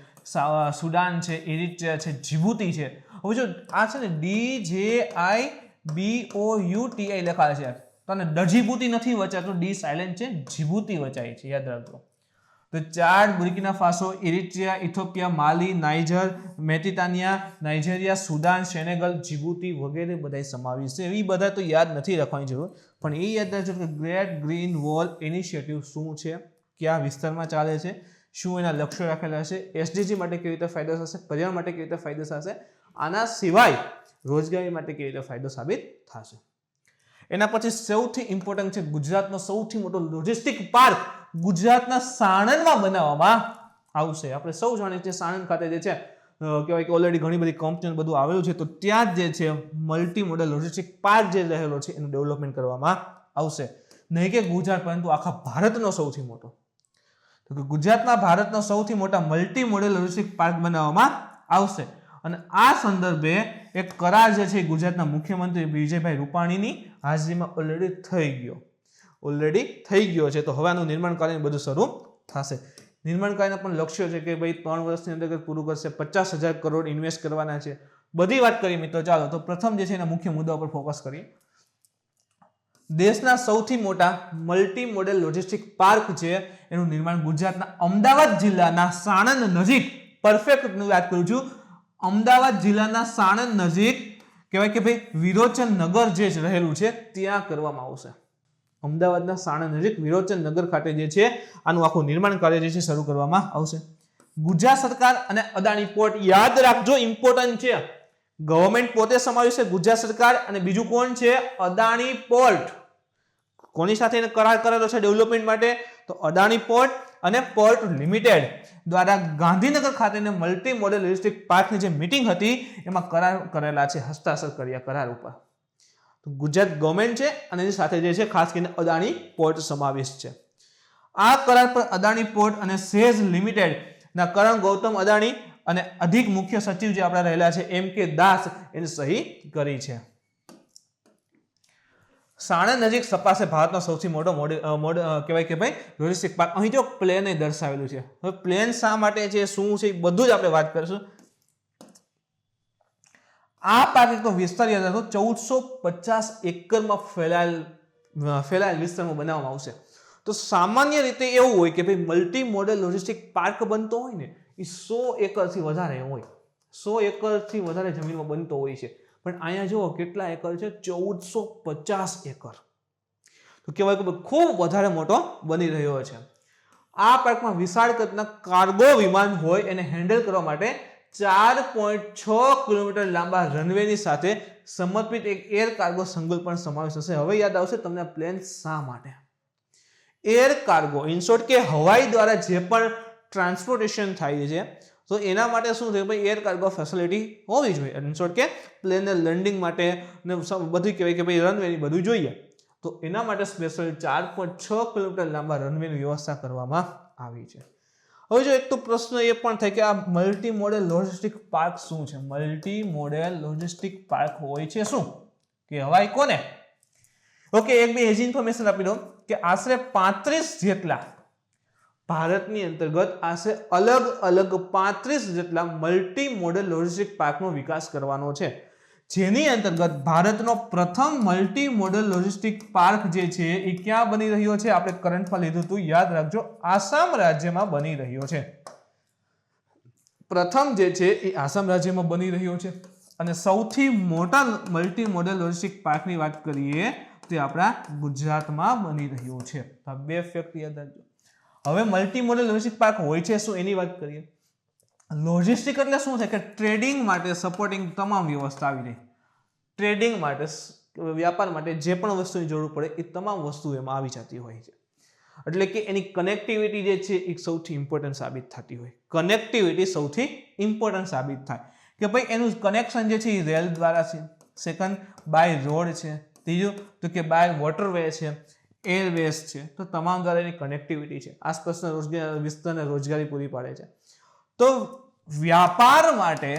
સુડાન છે, ઇરિટ્રિયા છે, જીબુતી છે. હવે જો આ છે ને DJIBOUTI લખાય છે તો આને ડજીબુતી નથી વચાતું, ડી સાયલેન્ટ છે, જીબુતી વચાય છે, યાદ રાખજો. તો ચાડ, બુર્કીના ફાસો, ઇરિટ્રિયા, ઇથોપિયા, માલી, નાઇજર, મેટિતાનિયા, નાઇજેરિયા, સુદાન, સેનેગલ, જીબુતી વગેરે બધા સમાવેશ છે. એ બધા તો યાદ નથી રાખવાની જરૂર, પણ એ યાદ રાખજો કે ગ્રેટ ગ્રીન વોલ ઇનિશિયેટિવ શું છે, કયા વિસ્તારમાં ચાલે છે, શું એના લક્ષ્યો રાખેલા છે, એસડીજી માટે કેવી રીતે ફાયદો થશે, પર્યાવરણ માટે કેવી રીતે ફાયદો થશે, આના સિવાય રોજગારી માટે કેવી રીતે ફાયદો સાબિત થશે. એના પછી સૌથી ઇમ્પોર્ટન્ટ છે ગુજરાતનો સૌથી મોટો લોજિસ્ટિક પાર્ક ગુજરાતના સાણંદમાં બનાવવામાં આવશે. આપણે સૌ જાણીએ છીએ સાણંદ ખાતે જે છે કહેવાય કે ઓલરેડી ઘણી બધી કંપનીઓ બધું આવેલું છે. તો ત્યાં જે છે મલ્ટી મોડલ લોજિસ્ટિક પાર્ક જે રહેલો છે એનું ડેવલપમેન્ટ કરવામાં આવશે. નહીં કે ગુજરાત પરંતુ આખા ભારતનો સૌથી મોટો. તો કે ગુજરાતમાં ભારતનો સૌથી મોટા મલ્ટી મોડલ લોજિસ્ટિક પાર્ક બનાવવામાં આવશે. અને આ સંદર્ભે એક કરાર જે છે ગુજરાતના મુખ્યમંત્રી વિજયભાઈ રૂપાણીની હાજરીમાં ઓલરેડી થઈ ગયો છે. તો હવે આનું નિર્માણ કાર્ય બધું શરૂ થશે. નિર્માણ કાર્યના પણ લક્ષ્યો છે કે ભાઈ 3 વર્ષની અંદર પૂરું કરશે, 50,000 કરોડ ઇન્વેસ્ટ કરવાના છે. બધી વાત કરીએ મિત્રો. ચાલો તો પ્રથમ જે છે એના મુખ્ય મુદ્દા પર ફોકસ કરીએ. દેશના સૌથી મોટા મલ્ટી મોડેલ લોજિસ્ટિક પાર્ક છે એનું નિર્માણ ગુજરાતના અમદાવાદ જિલ્લાના સાણંદ નજીક, પરફેક્ટ વાત કરું છું, અમદાવાદ જિલ્લાના સાણંદ નજીક કહેવાય કે ભાઈ વિરોચન નગર જે રહેલું છે ત્યાં કરવામાં આવશે. અમદાવાદના સાણંદ નજીક વિરોચન નગર ખાતે જે છે આનું આખું નિર્માણ કાર્ય જે છે શરૂ કરવામાં આવશે. ગુજરાત સરકાર અને અદાણી પોર્ટ યાદ રાખજો, ઇમ્પોર્ટન્ટ છે. ગવર્નમેન્ટ પોતે સમાવ્યું છે, ગુજરાત સરકાર, અને બીજું કોણ છે? અદાણી પોર્ટ. કોની સાથે કરાર કરેલો છે ડેવલપમેન્ટ માટે? તો અદાણી પોર્ટ અને પોર્ટ લિમિટેડ દ્વારા ગાંધીનગર ખાતેના મલ્ટી મોડેલ લોજિસ્ટિક પાર્કની જે મીટિંગ હતી એમાં કરાર કરેલા છે, હસ્તાક્ષર કર્યા કરાર ઉપર. તો ગુજરાત ગવર્નમેન્ટ છે અને એની સાથે જે છે ખાસ કરીને અદાણી પોર્ટ સમાવેશ છે. આ કરાર પર અદાણી પોર્ટ અને સેઝ લિમિટેડ ના કરણ ગૌતમ અદાણી અને અધિક મુખ્ય સચિવ જે આપણા રહેલા છે MK દાસ એની સહી કરી છે. સાણંદ નજીક સપાશે ભારતનો સૌથી મોટો કહેવાય કે ભાઈ લોજિસ્ટિક પાર્ક. અહીં જો પ્લેન દર્શાવેલું છે. હવે પ્લેન શા માટે છે, શું છે, બધું જ આપણે વાત કરીશું. આ પાર્ક તો વિસ્તાર યાદ રાખો 1450 એકરમાં ફેલાયેલ વિસ્તારમાં બનાવવામાં આવશે. તો સામાન્ય રીતે એવું હોય કે ભાઈ મલ્ટી મોડેલ લોજિસ્ટિક પાર્ક બનતો હોય ને એ 100 એકરથી વધારે હોય, 100 એકરથી વધારે જમીનમાં બનતો હોય છે. પણ અહીંયા જુઓ કેટલા એકર છે? 1450 એકર. તો કહેવાય કે ખૂબ વધારે મોટો બની રહ્યો છે. આ પાર્કમાં વિશાળ કદના કાર્ગો વિમાન હોય એને હેન્ડલ કરવા માટે 4.6 કિલોમીટર લાંબા રનવેની સાથે સમર્પિત એક એર કાર્ગો સંકુલ પણ સમાવેશ થશે. હવે યાદ આવશે તમને પ્લેન શા માટે? એર કાર્ગો ઇન શોર્ટ કે હવાઈ દ્વારા જે પણ ટ્રાન્સપોર્ટેશન થાય છે તો એના માટે શું થયું ભાઈ એર કાર્ગો ફેસિલિટી હોવી જોઈએ. ઇન શોર્ટ કે પ્લેનને લેન્ડિંગ માટે ને બધું કહેવાય કે ભાઈ રનવેની બધું જોઈએ. તો એના માટે સ્પેશિયલ 4.6 કિલોમીટર લાંબા રનવેની વ્યવસ્થા કરવામાં આવી છે. હવે જો એક તો પ્રશ્ન એ પણ થાય કે આ મલ્ટી મોડેલ લોજિસ્ટિક પાર્ક શું છે? મલ્ટી મોડેલ લોજિસ્ટિક પાર્ક હોય છે શું? કે હવાઈ કોને? ઓકે, એક બે એજી ઇન્ફોર્મેશન આપી દો કે આશરે 35 જેટલા ભારતની અંતર્ગત આશરે અલગ અલગ 35 જેટલા મલ્ટી મોડલ લોજિસ્ટિક પાર્કનો વિકાસ કરવાનો છે, જેની અંતર્ગત ભારતનો પ્રથમ મલ્ટી મોડલ લોજિસ્ટિક પાર્ક જે છે એ ક્યાં બની રહ્યો છે? આપણે કરંટમાં લીધું હતું, યાદ રાખજો, આસામ રાજ્યમાં બની રહ્યો છે. પ્રથમ જે છે એ આસામ રાજ્યમાં બની રહ્યો છે. અને સૌથી મોટા મલ્ટી મોડલ લોજિસ્ટિક પાર્કની વાત કરીએ તે આપણા ગુજરાતમાં બની રહ્યો છે. આ બે ફેક્ટ યાદ રાખજો. હવે મલ્ટી મોડલ લોજિસ્ટિક પાર્ક હોય છે શું એની વાત કરીએ. લોજિસ્ટિક એટલે શું છે કે ટ્રેડિંગ માટે સપોર્ટિંગ તમામ વ્યવસ્થા આવી રહી. ટ્રેડિંગ માટે, વ્યાપાર માટે જે પણ વસ્તુની જરૂર પડે એ તમામ વસ્તુ એમાં આવી જતી હોય છે. એટલે કે એની કનેક્ટિવિટી જે છે એ સૌથી ઇમ્પોર્ટન્ટ સાબિત થતી હોય. કનેક્ટિવિટી સૌથી ઇમ્પોર્ટન્ટ સાબિત થાય કે ભાઈ એનું કનેક્શન જે છે એ રેલ દ્વારા છે, સેકન્ડ બાય રોડ છે, ત્રીજું તો કે બાય વોટરવે છે, એરવેઝ છે. તો તમામ દ્વારા એની કનેક્ટિવિટી છે, આસપાસના વિસ્તારને રોજગારી પૂરી પાડે છે. તો વ્યાપાર માટે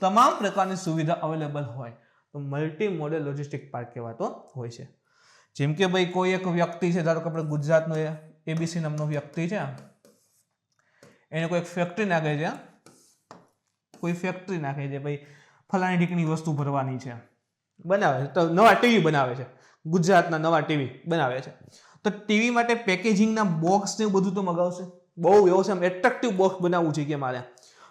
તમામ પ્રકારની સુવિધા અવેલેબલ હોય તો મલ્ટી મોડલ લોજિસ્ટિક પાર્ક કહેવાતો હોય છે. જેમ કે ભાઈ કોઈ એક વ્યક્તિ છે, ધારો કે આપણે ગુજરાતનો એબીસી નામનો વ્યક્તિ છે, એને કોઈ ફેક્ટરી નાખે છે, કોઈ ફેક્ટરી નાખે છે, ભાઈ ફલાણી ઢીકની વસ્તુ ભરવાની છે, બનાવે છે, તો નવા ટીવી બનાવે છે, ગુજરાતના નવા ટીવી બનાવે છે, તો ટીવી માટે પેકેજિંગના બોક્સ ને બધું તો મગાવશે. બહુ વ્યવસાય એટ્રેક્ટિવ બોક્સ બનાવવું છે કે મારે,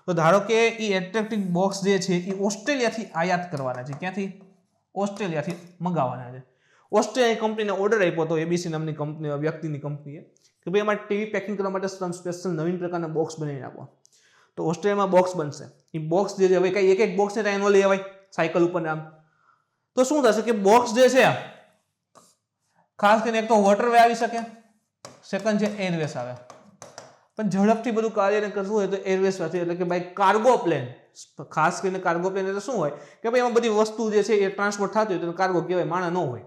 તો ધારો કે એ એટ્રેક્ટિવ બોક્સ જે છે એ ઓસ્ટ્રેલિયાથી આયાત કરવાના છે. ક્યાંથી? ઓસ્ટ્રેલિયાથી મંગાવવાના છે. ઓસ્ટ્રેલિયાની કંપનીને ઓર્ડર આપ્યો હતો એબીસી નામની કંપની, વ્યક્તિની કંપનીએ, કે ભાઈ અમારે ટીવી પેકિંગ કરવા માટે સ્પેશિયલ નવીન પ્રકારના બોક્સ બનાવી નાખો. તો ઓસ્ટ્રેલિયામાં બોક્સ બનશે. એ બોક્સ જે છે હવે કઈ એક એક બોક્સને ત્યાં નો લઈ અવાય સાયકલ ઉપર નામ. તો શું થશે કે બોક્સ જે છે ખાસ કરીને એક તો વોટરવે આવી શકે, સેકન્ડ છે એરવેસ આવે. પણ ઝડપથી બધું કાર્યને કરવું હોય તો એરવેસ સાથે, એટલે કે ભાઈ કાર્ગો પ્લેન, ખાસ કરીને કાર્ગો પ્લેન એટલે શું હોય કે ભાઈ એમાં બધી વસ્તુ જે છે એ ટ્રાન્સપોર્ટ થતી હોય તો કાર્ગો કહેવાય, માણસ ન હોય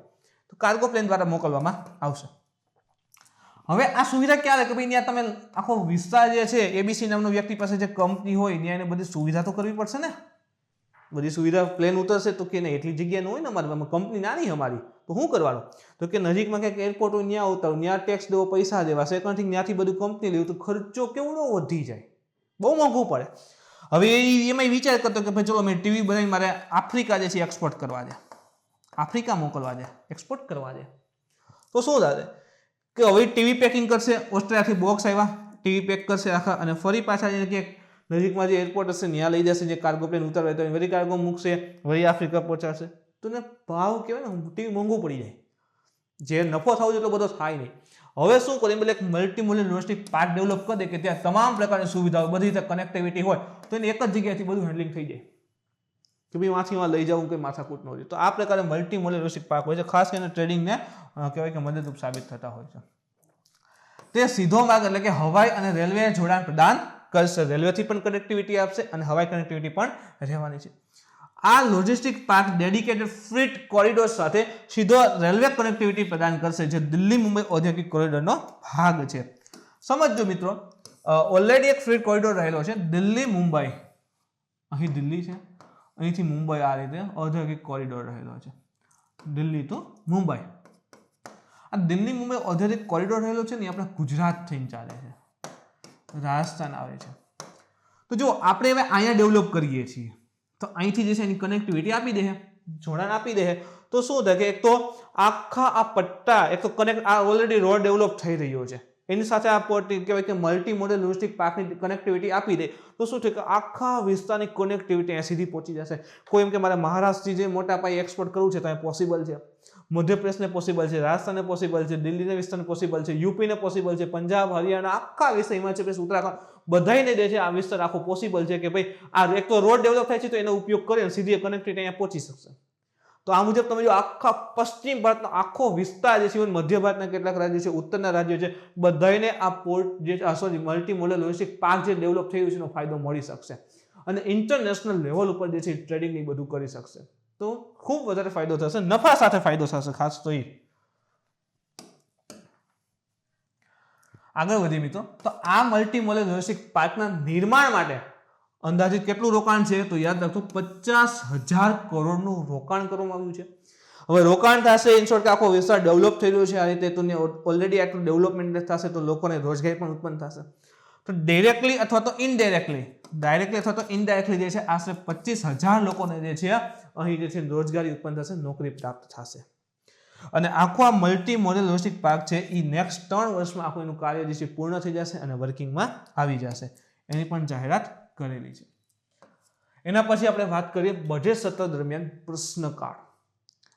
તો કાર્ગો પ્લેન દ્વારા મોકલવામાં આવશે. હવે આ સુવિધા ક્યારે કે ભાઈ ત્યાં તમે આખો વિસ્તાર જે છે એબીસી નામનો વ્યક્તિ પાસે જે કંપની હોય ત્યાં એને બધી સુવિધા તો કરવી પડશે ને. બધી સુવિધા પ્લેન ઉતરશે તો કે નહીં, એટલી જગ્યા ન હોય ને અમારે, કંપની નાની અમારી, તો શું કરવાનું? તો કે નજીકમાં ક્યાંક એરપોર્ટ હોય ત્યાં ઉતારો, ત્યાં ટેક્સ દેવો, પૈસા દેવા, સેકન્ડથી ત્યાંથી બધું કંપની લેવું તો ખર્ચો કેવડો વધી જાય, બહુ મોંઘું પડે. હવે એમાં વિચાર કરતો કે ભાઈ ચલો મેં ટીવી બનાવી મારે આફ્રિકા જે છે એક્સપોર્ટ કરવા દે, આફ્રિકા મોકલવા દે, એક્સપોર્ટ કરવા દે, તો શું થાય કે હવે ટીવી પેકિંગ કરશે, ઓસ્ટ્રેલિયાથી બોક્સ આવ્યા, ટીવી પેક કરશે આખા, અને ફરી પાછા જઈને ક્યાંક નજીકમાં જે એરપોર્ટ હશે ત્યાં લઈ જશે, જે કાર્ગો પ્લેન ઉતારવા તો વળી કાર્ગો મૂકશે, વળી આફ્રિકા પહોંચાડશે. તો ને ભાવ કહેવાય ને ટીવી મોંઘું પડી જાય, જે નફો થવો એટલો બધો થાય નહીં. હવે શું કરે, એટલે એક multi modal logistic park develop કરી દે કે ત્યાં તમામ પ્રકારની સુવિધાઓ, બધી રીતે કનેક્ટિવિટી હોય તો એને એક જ જગ્યાએથી બધું હેન્ડલિંગ થઈ જાય કે ભાઈ વાંચીમાં લઈ જવું કંઈ માથાકૂટ ન હોય. તો આ પ્રકારે મલ્ટી મોડલ લોજિસ્ટિક પાર્ક હોય છે, ખાસ કરીને ટ્રેડિંગને કહેવાય કે મદદરૂપ સાબિત થતા હોય છે. તે સીધો માર્ગ એટલે કે હવાઈ અને રેલવે જોડાણ પ્રદાન કરશે, રેલવેથી પણ કનેક્ટિવિટી આપશે અને હવાઈ કનેક્ટિવિટી પણ રહેવાની છે. આ લોજિસ્ટિક પાર્ક ડેડિકેટેડ ફ્રીટ કોરિડોર સાથે સીધો રેલવે કનેક્ટિવિટી પ્રદાન કરશે, જે દિલ્હી મુંબઈ ઔદ્યોગિક કોરિડોરનો ભાગ છે. સમજો મિત્રો, ઓલરેડી એક ફ્રીટ કોરિડોર રહેલો છે દિલ્હી મુંબઈ, અહીં દિલ્હી છે, અહીંથી મુંબઈ આ રીતે ઔદ્યોગિક કોરિડોર રહેલો છે, દિલ્હી તો મુંબઈ. આ દિલ્હી મુંબઈ ઔદ્યોગિક કોરિડોર રહેલો છે ને એ આપણે ગુજરાત થઈને ચાલે છે, રાજસ્થાન આવે છે. તો જો આપણે હવે અહીંયા ડેવલપ કરીએ છીએ તો અહીંથી જે છે એની કનેક્ટિવિટી આપી દે, જોડાણ આપી દે, તો શું થાય કે એક તો આખા આ પટ્ટા, એક તો કનેક્ટ, આ ઓલરેડી રોડ ડેવલપ થઈ રહ્યો છે, એની સાથે આ કહેવાય કે મલ્ટી મોડલ લોજિસ્ટિક પાર્કની કનેક્ટિવિટી આપી દે તો શું થાય કે આખા વિસ્તારની કનેક્ટિવિટી અહીંયા સીધી પહોંચી જશે. કોઈ એમ કે મારે મહારાષ્ટ્રથી જે મોટા પાયે એક્સપોર્ટ કરવું છે તો અહીંયા પોસિબલ છે, મધ્યપ્રદેશને પોસિબલ છે, રાજસ્થાનને પોસિબલ છે, દિલ્હીના વિસ્તારને પોસિબલ છે, યુપીને પોસિબલ છે, પંજાબ, હરિયાણા, આખા વિસ્તાર, હિમાચલ પ્રદેશ, ઉત્તરાખંડ, બધાને દે છે આ વિસ્તાર આખો પોસિબલ છે કે ભાઈ આ એક તો રોડ ડેવલપ થાય છે તો એનો ઉપયોગ કરીને સીધી કનેક્ટિવિટી અહીંયા પહોંચી શકશે. તો આ મુજબ તમે જો આખા પશ્ચિમ ભારતનો આખો વિસ્તાર જે છે, મધ્ય ભારતના કેટલાક રાજ્યો છે, ઉત્તરના રાજ્યો છે, બધાને આ પોર્ટ જે sorry multi modal logistic park જે ડેવલપ થઈ રહ્યું છે એનો ફાયદો મળી શકશે અને ઇન્ટરનેશનલ લેવલ ઉપર જે છે ટ્રેડિંગ ને બધું કરી શકશે. તો ખૂબ વધારે ફાયદો થશે, નફા સાથે ફાયદો થશે ખાસ તો. આગળ વધી મિત્રો, તો આ મલ્ટી મોડલ લોજિસ્ટિક પાર્કના નિર્માણ માટે અંદાજિત કેટલું રોકાણ છે તો યાદ રાખજો 50,000 કરોડનું રોકાણ કરવામાં આવ્યું છે. હવે રોકાણ થશે, ઇન શોર્ટ કે આખો વિસ્તાર ડેવલપ થઈ રહ્યો છે આ રીતે, તો ઓલરેડી આટલું ડેવલપમેન્ટ થશે તો લોકોને રોજગારી પણ ઉત્પન્ન થશે. તો ડાયરેક્ટલી અથવા તો ઇનડાયરેક્ટલી, ડાયરેક્ટલી અથવા તો ઇનડાયરેક્ટલી જે છે આશરે 25,000 લોકોને જે છે અહીં જે છે રોજગારી ઉત્પન્ન થશે, નોકરી પ્રાપ્ત થશે. અને આખો આ મલ્ટી મોડેલ લોજિસ્ટિક પાર્ક છે એ નેક્સ્ટ 3 વર્ષમાં આખું એનું કાર્ય જે છે પૂર્ણ થઈ જશે અને વર્કિંગમાં આવી જશે. એની પણ જાહેરાત કરેલી છે. એના પછી આપણે વાત કરીએ બજેટ સત્ર દરમિયાન પ્રશ્નકાળ.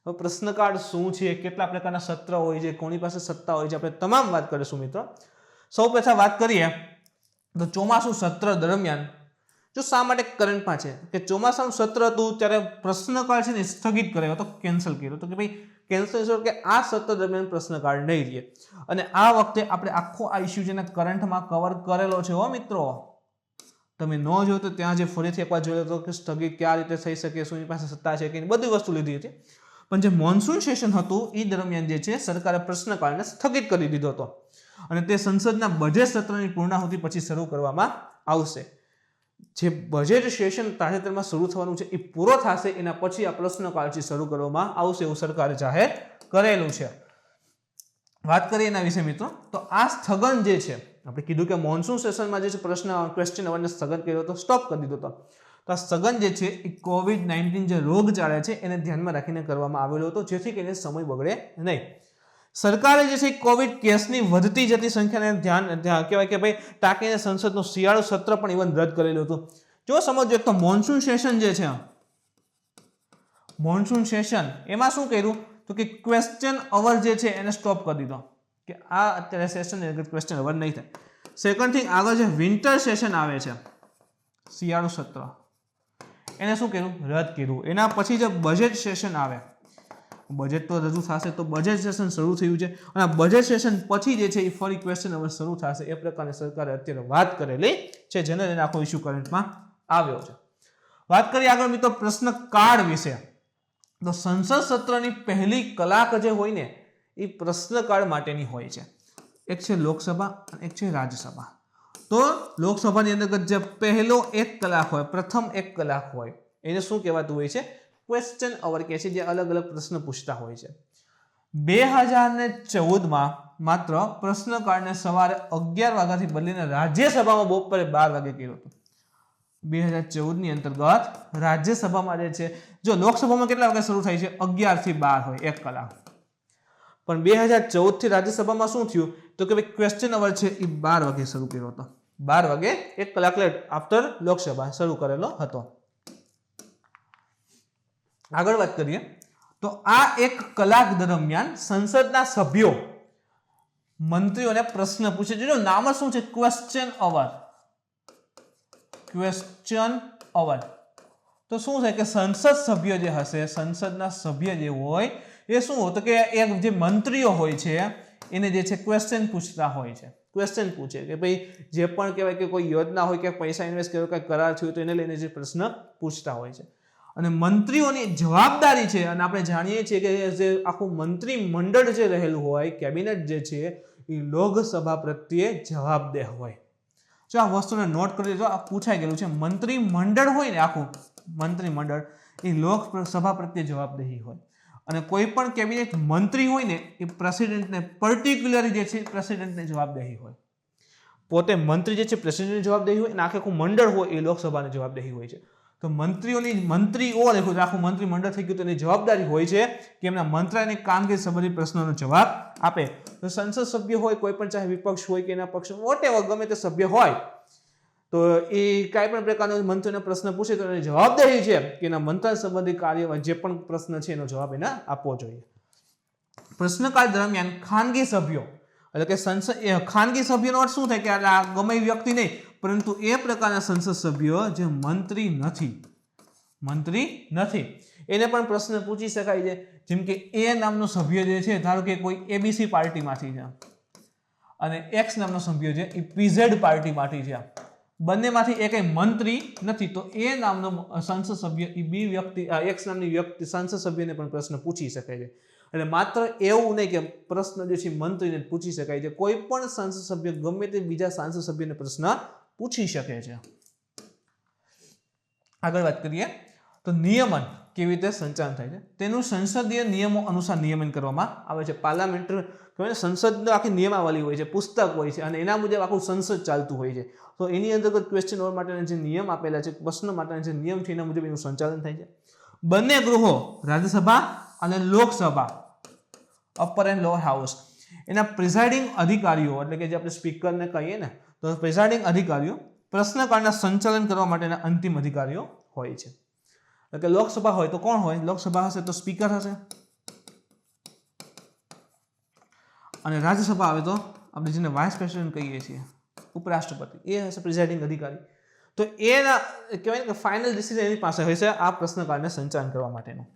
હવે પ્રશ્નકાળ શું છે, કેટલા પ્રકારના સત્ર હોય છે, કોની પાસે સત્તા હોય છે, આપણે તમામ વાત કરીશું મિત્રો. સૌ પ્રથમ વાત કરીએ તો ચોમાસું સત્ર દરમિયાન જો શા માટે કરંટમાં છે કે ચોમાસાનું સત્ર હતું ત્યારે પ્રશ્નકાળ છે ને સ્થગિત કર્યો હતો, કેન્સલ કર્યો હતો કે ભાઈ કેન્સલ કે આ સત્ર દરમિયાન પ્રશ્નકાળ નહીં રહે. અને આ વખતે આપણે આખો આ ઇસ્યુ જેને કરંટમાં કવર કરેલો છે હો મિત્રો. તમે ન જો તો ત્યાં જે ફરીથી એકવાર જોયો હતો કે સ્થગિત કયા રીતે થઈ શકે, શું એની પાસે સત્તા છે કે બધી વસ્તુ લીધી હતી. પણ જે મોન્સૂન સેશન હતું એ દરમિયાન જે છે સરકારે પ્રશ્નકાળને સ્થગિત કરી દીધો હતો અને તે સંસદના બજેટ સત્રની પૂર્ણાહુતિ પછી શરૂ કરવામાં આવશે. જે બજેટ સેશન તાજેતરમાં શરૂ થવાનું છે એ પૂરો થશે, એના પછી આ પ્રશ્નકાળથી શરૂ કરવામાં આવશે એવું સરકારે જાહેર કરેલું છે. વાત કરીએ એના વિશે મિત્રો તો આ સ્થગન જે છે, આપણે કીધું કે મોન્સૂન સેશનમાં જે છે ક્વેશ્ચન અવરને સ્થગન કર્યો હતો, સ્ટોપ કરી દીધો હતો. તો આ સ્થગન જે છે એ COVID-19 જે રોગચાળા છે એને ધ્યાનમાં રાખીને કરવામાં આવેલો હતો, જેથી કરીને સમય બગડે નહીં. સરકારે જે છે કોવિડ કેસની વધતી જતી સંખ્યાને ધ્યાન કહેવાય કે ભાઈ ટાંકીને સંસદનું શિયાળુ સત્ર પણ ઇવન રદ કરેલું હતું. જો સમજો તો મોન્સૂન સેશન જે છે, મોન્સૂન સેશન એમાં શું કર્યું તો કે ક્વેશ્ચન અવર જે છે એને સ્ટોપ કરી દીધો કે આ અત્યારે સેશન ક્વેશ્ચન અવર નહીં થાય. સેકન્ડ થિંગ, આગળ જે વિન્ટર સેશન આવે છે, શિયાળુ સત્ર, એને શું કર્યું, રદ કર્યું. એના પછી જે બજેટ સેશન આવે, બજેટ તો રજૂ થશે તો બજેટ સેશન શરૂ થયું છે અને બજેટ સેશન પછી જે છે એ ફરી ક્વેશ્ચન અવર શરૂ થશે. એ પ્રકારની સરકારે અત્યારે વાત કરેલી છે, જેને લઈને આખો ઇસ્યુ કરંટમાં આવ્યો છે. વાત કરીએ આગળ મિત્રો પ્રશ્નકાળ વિશે. તો સંસદ સત્રની પહેલી કલાક જે હોય ને એ પ્રશ્નકાળ માટેની હોય છે. એક છે લોકસભા અને એક છે રાજ્યસભા. તો લોકસભાની અંતર્ગત જે પહેલો 1 કલાક હોય, પ્રથમ 1 કલાક હોય, એને શું કહેવાતું હોય છે, ક્વેશ્ચન અવર કહે છે, જે અલગ અલગ પ્રશ્ન પૂછતા હોય છે. 2014માં માત્ર પ્રશ્નકાળને સવારે 11 વાગ્યાથી બદલીને રાજ્યસભામાં બપોરે 12 વાગે કર્યો હતો. 2014ની અંતર્ગત રાજ્યસભામાં જે છે, જો લોકસભામાં કેટલા વાગે શરૂ થાય છે, 11 થી 12 હોય, 1 કલાક. પણ 2014 થી રાજ્યસભામાં શું થયું તો કે ભાઈ ક્વેશ્ચન અવર છે એ 12 વાગે શરૂ કર્યો હતો. 12 વાગે 1 કલાક લેટ આફ્ટર લોકસભા શરૂ કરેલો હતો. આગળ વાત કરીએ તો આ 1 કલાક દરમિયાન સંસદના સભ્યો મંત્રીઓને પ્રશ્ન પૂછે છે. જો નામ શું છે, ક્વેશ્ચન અવર. ક્વેશ્ચન અવર તો શું છે કે સંસદ સભ્ય જે હશે, સંસદના સભ્ય જે હોય એ શું હોય તો કે એક જે મંત્રીઓ હોય છે એને જે છે ક્વેશ્ચન પૂછતા હોય છે. ક્વેશ્ચન પૂછે કે ભાઈ જે પણ કહેવાય કે કોઈ યોજના હોય કે પૈસા ઇન્વેસ્ટ કર્યો, કંઈ કરાર થયું તો એને લઈને જે પ્રશ્ન પૂછતા હોય છે. અને મંત્રીઓની જવાબદારી છે, અને આપણે જાણીએ છીએ કે જે આખું મંત્રી મંડળ જે રહેલું હોય, કેબિનેટ જે છે એ લોકસભા પ્રત્યે જવાબદેહ હોય. જો આ વસ્તુને નોટ કરી દેજો, આ પૂછાઈ ગયેલું છે. મંત્રી મંડળ હોય ને, આખું મંત્રી મંડળ એ લોકસભા પ્રત્યે જવાબદેહી હોય. અને કોઈ પણ કેબિનેટ મંત્રી હોય ને એ પ્રેસિડેન્ટને પર્ટિક્યુલરલી જે છે પ્રેસિડેન્ટને જવાબદેહી હોય. પોતે મંત્રી જે છે પ્રેસિડેન્ટની જવાબદેહી હોય અને આખું મંડળ હોય એ લોકસભાની જવાબદેહી હોય છે. તો મંત્રીઓ લખ્યું આખું મંત્રી મંડળ થઈ ગયું તો એની જવાબદારી હોય છે કે એમના મંત્રાલયની કામગીરી સંબંધિત પ્રશ્નોનો જવાબ આપે. તો સંસદ સભ્ય હોય, કોઈ પણ ચાહે વિપક્ષ હોય કે એના પક્ષ વોટેવર ગમે તે સભ્ય હોય, તો એ કાંઈ પણ પ્રકારનો મંત્રીનો પ્રશ્ન પૂછે તો એની જવાબદારી છે કે એના મંત્રાલય સંબંધિત કાર્યવાહી જે પણ પ્રશ્ન છે એનો જવાબ એને આપવો જોઈએ. પ્રશ્નકાળ દરમિયાન ખાનગી સભ્યો, એટલે કે ખાનગી સભ્યનો અર્થ શું થાય કે આ ગમે વ્યક્તિ નહીં, પરંતુ એ પ્રકારના સંસદ સભ્યો જે મંત્રી નથી એને પણ પ્રશ્ન પૂછી શકાય છે. જેમ કે એ નામનો સભ્ય જે છે, ધારો કે કોઈ ABC પાર્ટીમાંથી છે અને X નામનો સભ્ય છે એ PZ પાર્ટીમાંથી છે, બંનેમાંથી એ કંઈ મંત્રી નથી, તો એ નામનો સંસદ સભ્ય એ બી વ્યક્તિ X નામની વ્યક્તિ સંસદ સભ્યને પણ પ્રશ્ન પૂછી શકે છે. એટલે માત્ર એવું નહીં કે પ્રશ્ન જે છે મંત્રીને પૂછી શકાય છે, કોઈ પણ સંસદ સભ્ય ગમે તે બીજા સંસદ સભ્યને પ્રશ્ન પૂછી શકે છે. આગળ વાત કરીએ તો નિયમન. કેવી રીતે સંચાલન થાય છે તેનું સંસદીય નિયમો અનુસાર નિયમન કરવામાં આવે છે. પાર્લામેન્ટરી કહેવાય સંસદનો આખી નિયમાવલી હોય છે, પુસ્તક હોય છે અને એના મુજબ આખું સંસદ ચાલતું હોય છે. તો એની અંતર્ગત ક્વેશ્ચન ઓવર માટેના જે નિયમ આપેલા છે, પ્રશ્ન માટેના જે નિયમ છે એના મુજબ એનું સંચાલન થાય છે. બંને ગૃહો રાજ્યસભા અને Lok Sabha upper and lower house એના પ્રિઝાઇડિંગ અધિકારીઓ એટલે કે જે આપણે સ્પીકરને કહીએ ને તો પ્રિઝાઇડિંગ અધિકારીઓ પ્રશ્નકાળના સંચાલન કરવા માટેના અંતિમ અધિકારીઓ હોય છે. એટલે કે લોકસભા હોય તો કોણ હોય? લોકસભા હશે તો સ્પીકર હશે અને રાજ્યસભા આવે તો આપણે જેને વાઇસ પ્રેસિડેન્ટ કહીએ છીએ ઉપરાષ્ટ્રપતિ એ હશે પ્રિઝાઇડિંગ અધિકારી. તો એના કહેવાય કે ફાઇનલ ડિસિઝન એની પાસે હોય છે આ પ્રશ્નકાળને સંચાલન કરવા માટેનું.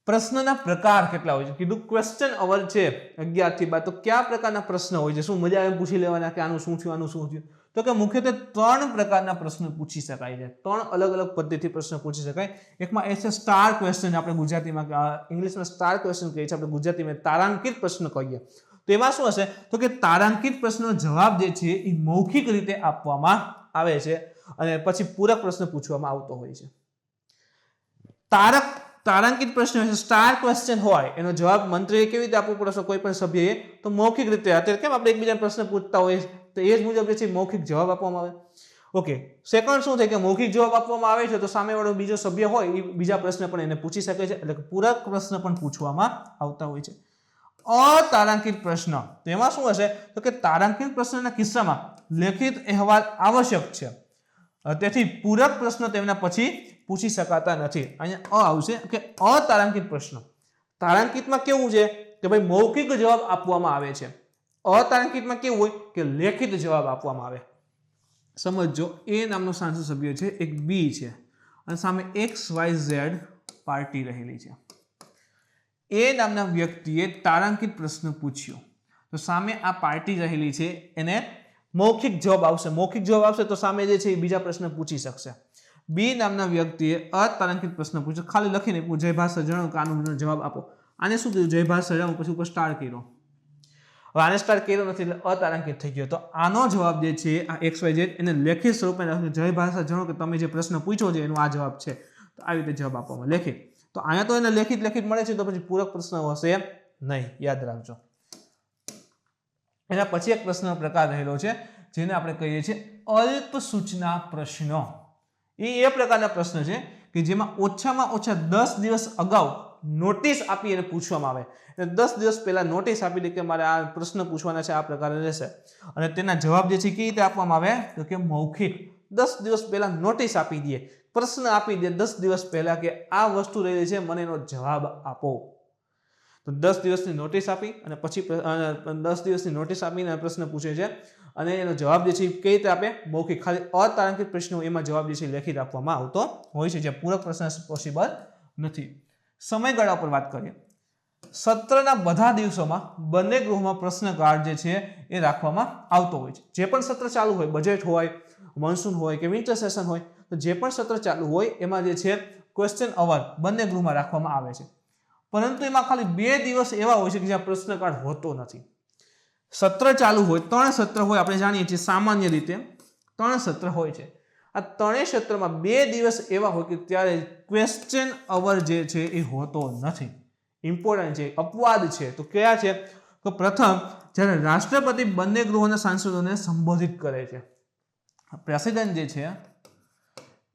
પ્રશ્નના પ્રકાર કેટલા હોય છે? કીધું ક્વેશ્ચન અવર છે 11 થી 12. તો કયા પ્રકારના પ્રશ્ન હોય છે? શું મજા આવે પૂછી લેવાના કે આનું શું થયું આનું શું થયું? તો કે મુખ્યત્વે 3 પ્રકારના પ્રશ્નો પૂછી શકાય છે. 3 અલગ અલગ પદ્ધતિથી પ્રશ્ન પૂછી શકાય. એકમાં એ છે સ્ટાર ક્વેશ્ચન, આપણે ગુજરાતીમાં ઇંગ્લિશમાં સ્ટાર ક્વેશ્ચન કહીએ છીએ, આપણે ગુજરાતીમાં તારાંકિત પ્રશ્ન કહીએ. તો એમાં શું હશે? તો કે તારાંકિત પ્રશ્નનો જવાબ જે છે એ મૌખિક રીતે આપવામાં આવે છે અને પછી પૂરક પ્રશ્ન પૂછવામાં આવતો હોય છે. તારાંકિત પ્રશ્ન હોય છે, સ્ટાર ક્વેશ્ચન હોય એનો જવાબ મંત્રીએ કેવી રીતે આપવો પડશે કોઈ પણ સભ્યએ? તો મૌખિક રીતે. અત્યારે કેમ આપણે એકબીજાને પ્રશ્ન પૂછતા હોઈએ તો એ જ મુજબ જે છે મૌખિક જવાબ આપવામાં આવે. ઓકે, સેકન્ડ શું થાય કે મૌખિક જવાબ આપવામાં આવે છે તો સામેવાળો બીજો સભ્ય હોય એ બીજા પ્રશ્ન પણ એને પૂછી શકે છે, એટલે કે પૂરક પ્રશ્ન પણ પૂછવામાં આવતા હોય છે. અતારાંકિત પ્રશ્ન, તો એમાં શું હશે? તો કે તારાંકિત પ્રશ્નના કિસ્સામાં લેખિત અહેવાલ આવશ્યક છે, તેથી પૂરક પ્રશ્ન તેમના પછી પૂછી શકાતા નથી. અહીંયા આવશે કે અતારાંકિત પ્રશ્ન. તારાંકિતમાં કેવું છે કે ભાઈ મૌખિક જવાબ આપવામાં આવે છે, અતારાંકિતમાં કેવું હોય કે લેખિત જવાબ આપવામાં આવે. સમજો, એ નામનો સાંસદ સભ્ય છે, એક બી છે અને સામે XYZ પાર્ટી રહેલી છે. એ નામના વ્યક્તિએ તારાંકિત પ્રશ્ન પૂછ્યો તો સામે આ પાર્ટી રહેલી છે એને મૌખિક જવાબ આવશે. મૌખિક જવાબ આવશે તો સામે જે છે એ બીજા પ્રશ્ન પૂછી શકશે. બી નામના વ્યક્તિએ અતારાંકિત પ્રશ્ન પૂછ્યો, ખાલી લખીને જય ભાષા જણાવો કે આનો જવાબ આપો. આને શું કીધું? જય ભાષા જણાવો, પછી ઉપર સ્ટાર કર્યો. હવે આને સ્ટાર કર્યો નથી એટલે અતારાંકિત થઈ ગયો. તો આનો જવાબ જે છે આ XYZ એને લેખિત સ્વરૂપે જય ભાષા જણાવો કે તમે જે પ્રશ્ન પૂછ્યો છે એનો આ જવાબ છે. તો આવી રીતે જવાબ આપવામાં લેખિત. તો અહીંયા તો એને લેખિત મળે છે તો પછી પૂરક પ્રશ્ન હશે નહીં, યાદ રાખજો. એના પછી એક પ્રશ્નનો પ્રકાર રહેલો છે જેને આપણે કહીએ છીએ અલ્પ સૂચના પ્રશ્નો. એ પ્રકારના પ્રશ્ન છે કે જેમાં ઓછામાં ઓછા 10 દિવસ અગાઉ નોટિસ આપી એને પૂછવામાં આવે. એટલે 10 દિવસ પહેલા નોટિસ આપી દે કે મારે આ પ્રશ્ન પૂછવાના છે, આ પ્રકારે રહેશે અને તેના જવાબ જે છે કેવી રીતે આપવામાં આવે? તો કે મૌખિક. 10 દિવસ પહેલા નોટિસ આપી દે, પ્રશ્ન આપી દે 10 દિવસ પહેલા કે આ વસ્તુ રહેલી છે, મને એનો જવાબ આપો. તો 10 દિવસની નોટિસ આપી અને પછી 10 દિવસની નોટિસ આપીને પ્રશ્ન પૂછે છે અને એનો જવાબ જે છે કઈ રીતે આપે? મૌખિક. ખાલી અતારાંકિત પ્રશ્નો એમાં જવાબ જે છે લેખિત આપવામાં આવતો હોય છે, જે પૂરક પ્રશ્ન પોસિબલ નથી. સમયગાળા પર વાત કરીએ. સત્રના બધા દિવસોમાં બંને ગૃહમાં પ્રશ્નકાળ જે છે એ રાખવામાં આવતો હોય છે. જે પણ સત્ર ચાલુ હોય, બજેટ હોય, મોન્સૂન હોય કે વિન્ટર સેશન હોય, તો જે પણ સત્ર ચાલુ હોય એમાં જે છે ક્વેશ્ચન અવર બંને ગૃહમાં રાખવામાં આવે છે. પરંતુ એમાં ખાલી 2 દિવસ એવા હોય છે કે જ્યાં પ્રશ્નકાળ હોતો નથી. સત્ર ચાલુ હોય, 3 સત્ર હોય, આપણે જાણીએ છીએ સામાન્ય રીતે 3 સત્ર હોય છે. આ 3 સત્રમાં 2 દિવસ એવા હોય કે ત્યારે ક્વેશ્ચન અવર જે છે એ હોતો નથી. ઇમ્પોર્ટન્ટ છે, અપવાદ છે. તો કયા છે? તો પ્રથમ, જ્યારે રાષ્ટ્રપતિ બંને ગૃહોના સાંસદોને સંબોધિત કરે છે. પ્રેસિડેન્ટ જે છે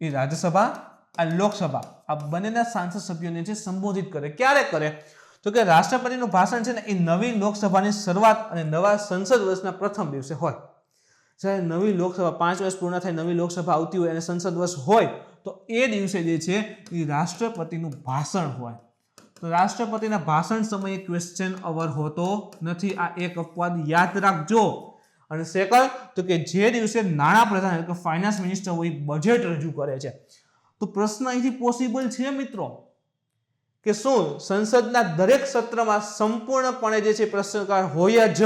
એ રાજ્યસભા અને લોકસભા આ બંનેના સાંસદ સભ્યોને જે સંબોધિત કરે. ક્યારે કરે? તો કે રાષ્ટ્રપતિનું ભાષણ છે ને એ નવી લોકસભાની શરૂઆત અને નવા સંસદ વર્ષના પ્રથમ દિવસે હોય. જ્યારે નવી લોકસભા 5 વર્ષ પૂર્ણ થાય, નવી લોકસભા આવતી હોય અને સંસદ વર્ષ હોય તો એ દિવસે જે છે એ રાષ્ટ્રપતિનું ભાષણ હોય. તો રાષ્ટ્રપતિના ભાષણ સમયે ક્વેશ્ચન અવર હોતો નથી. આ એક અપવાદ યાદ રાખજો. અને સેકન્ડ, તો કે જે દિવસે નાણાં પ્રધાન એટલે કે ફાઇનાન્સ મિનિસ્ટર હોય બજેટ રજૂ કરે છે. તો પ્રશ્ન અહીંથી પોસિબલ છે મિત્રો કે શું સંસદના દરેક સત્રમાં સંપૂર્ણપણે જે છે પ્રશ્નકાળ હોય જ?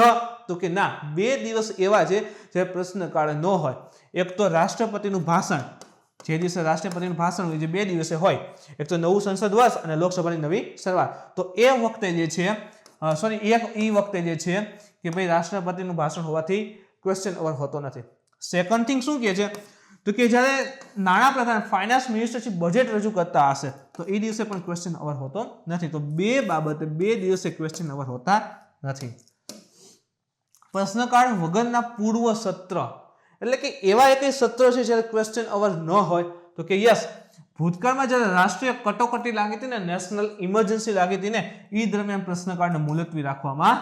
તો કે ના, 2 દિવસ એવા છે જે પ્રશ્નકાળ ન હોય. એક તો રાષ્ટ્રપતિનું ભાષણ, જે દિવસે રાષ્ટ્રપતિનું ભાષણ હોય જે 2 દિવસે હોય, એક તો નવું સંસદ વર્ષ અને લોકસભાની નવી શરૂઆત. તો એ વખતે જે છે એ વખતે જે છે કે ભાઈ રાષ્ટ્રપતિનું ભાષણ હોવાથી ક્વેશ્ચન અવર હોતો નથી. સેકન્ડ થિંગ શું કહે છે? તો કે જ્યારે નાણાપ્રધાન ફાઇનાન્સ મિનિસ્ટર બજેટ રજૂ કરતા હશે તો એ દિવસે પણ ક્વેશ્ચન અવર હોતો નથી. તો બે બાબતે બે દિવસે ક્વેશ્ચન અવર હોતા નથી. પ્રશ્નકાળ વગરના પૂર્વ સત્ર એટલે કે એવા એક સત્ર છે જ્યારે ક્વેશ્ચન અવર ન હોય તો કે યસ, ભૂતકાળમાં જ્યારે રાષ્ટ્રીય કટોકટી લાગી હતી ને, નેશનલ ઇમરજન્સી લાગી હતી ને, એ દરમિયાન પ્રશ્નકાળને મુલતવી રાખવામાં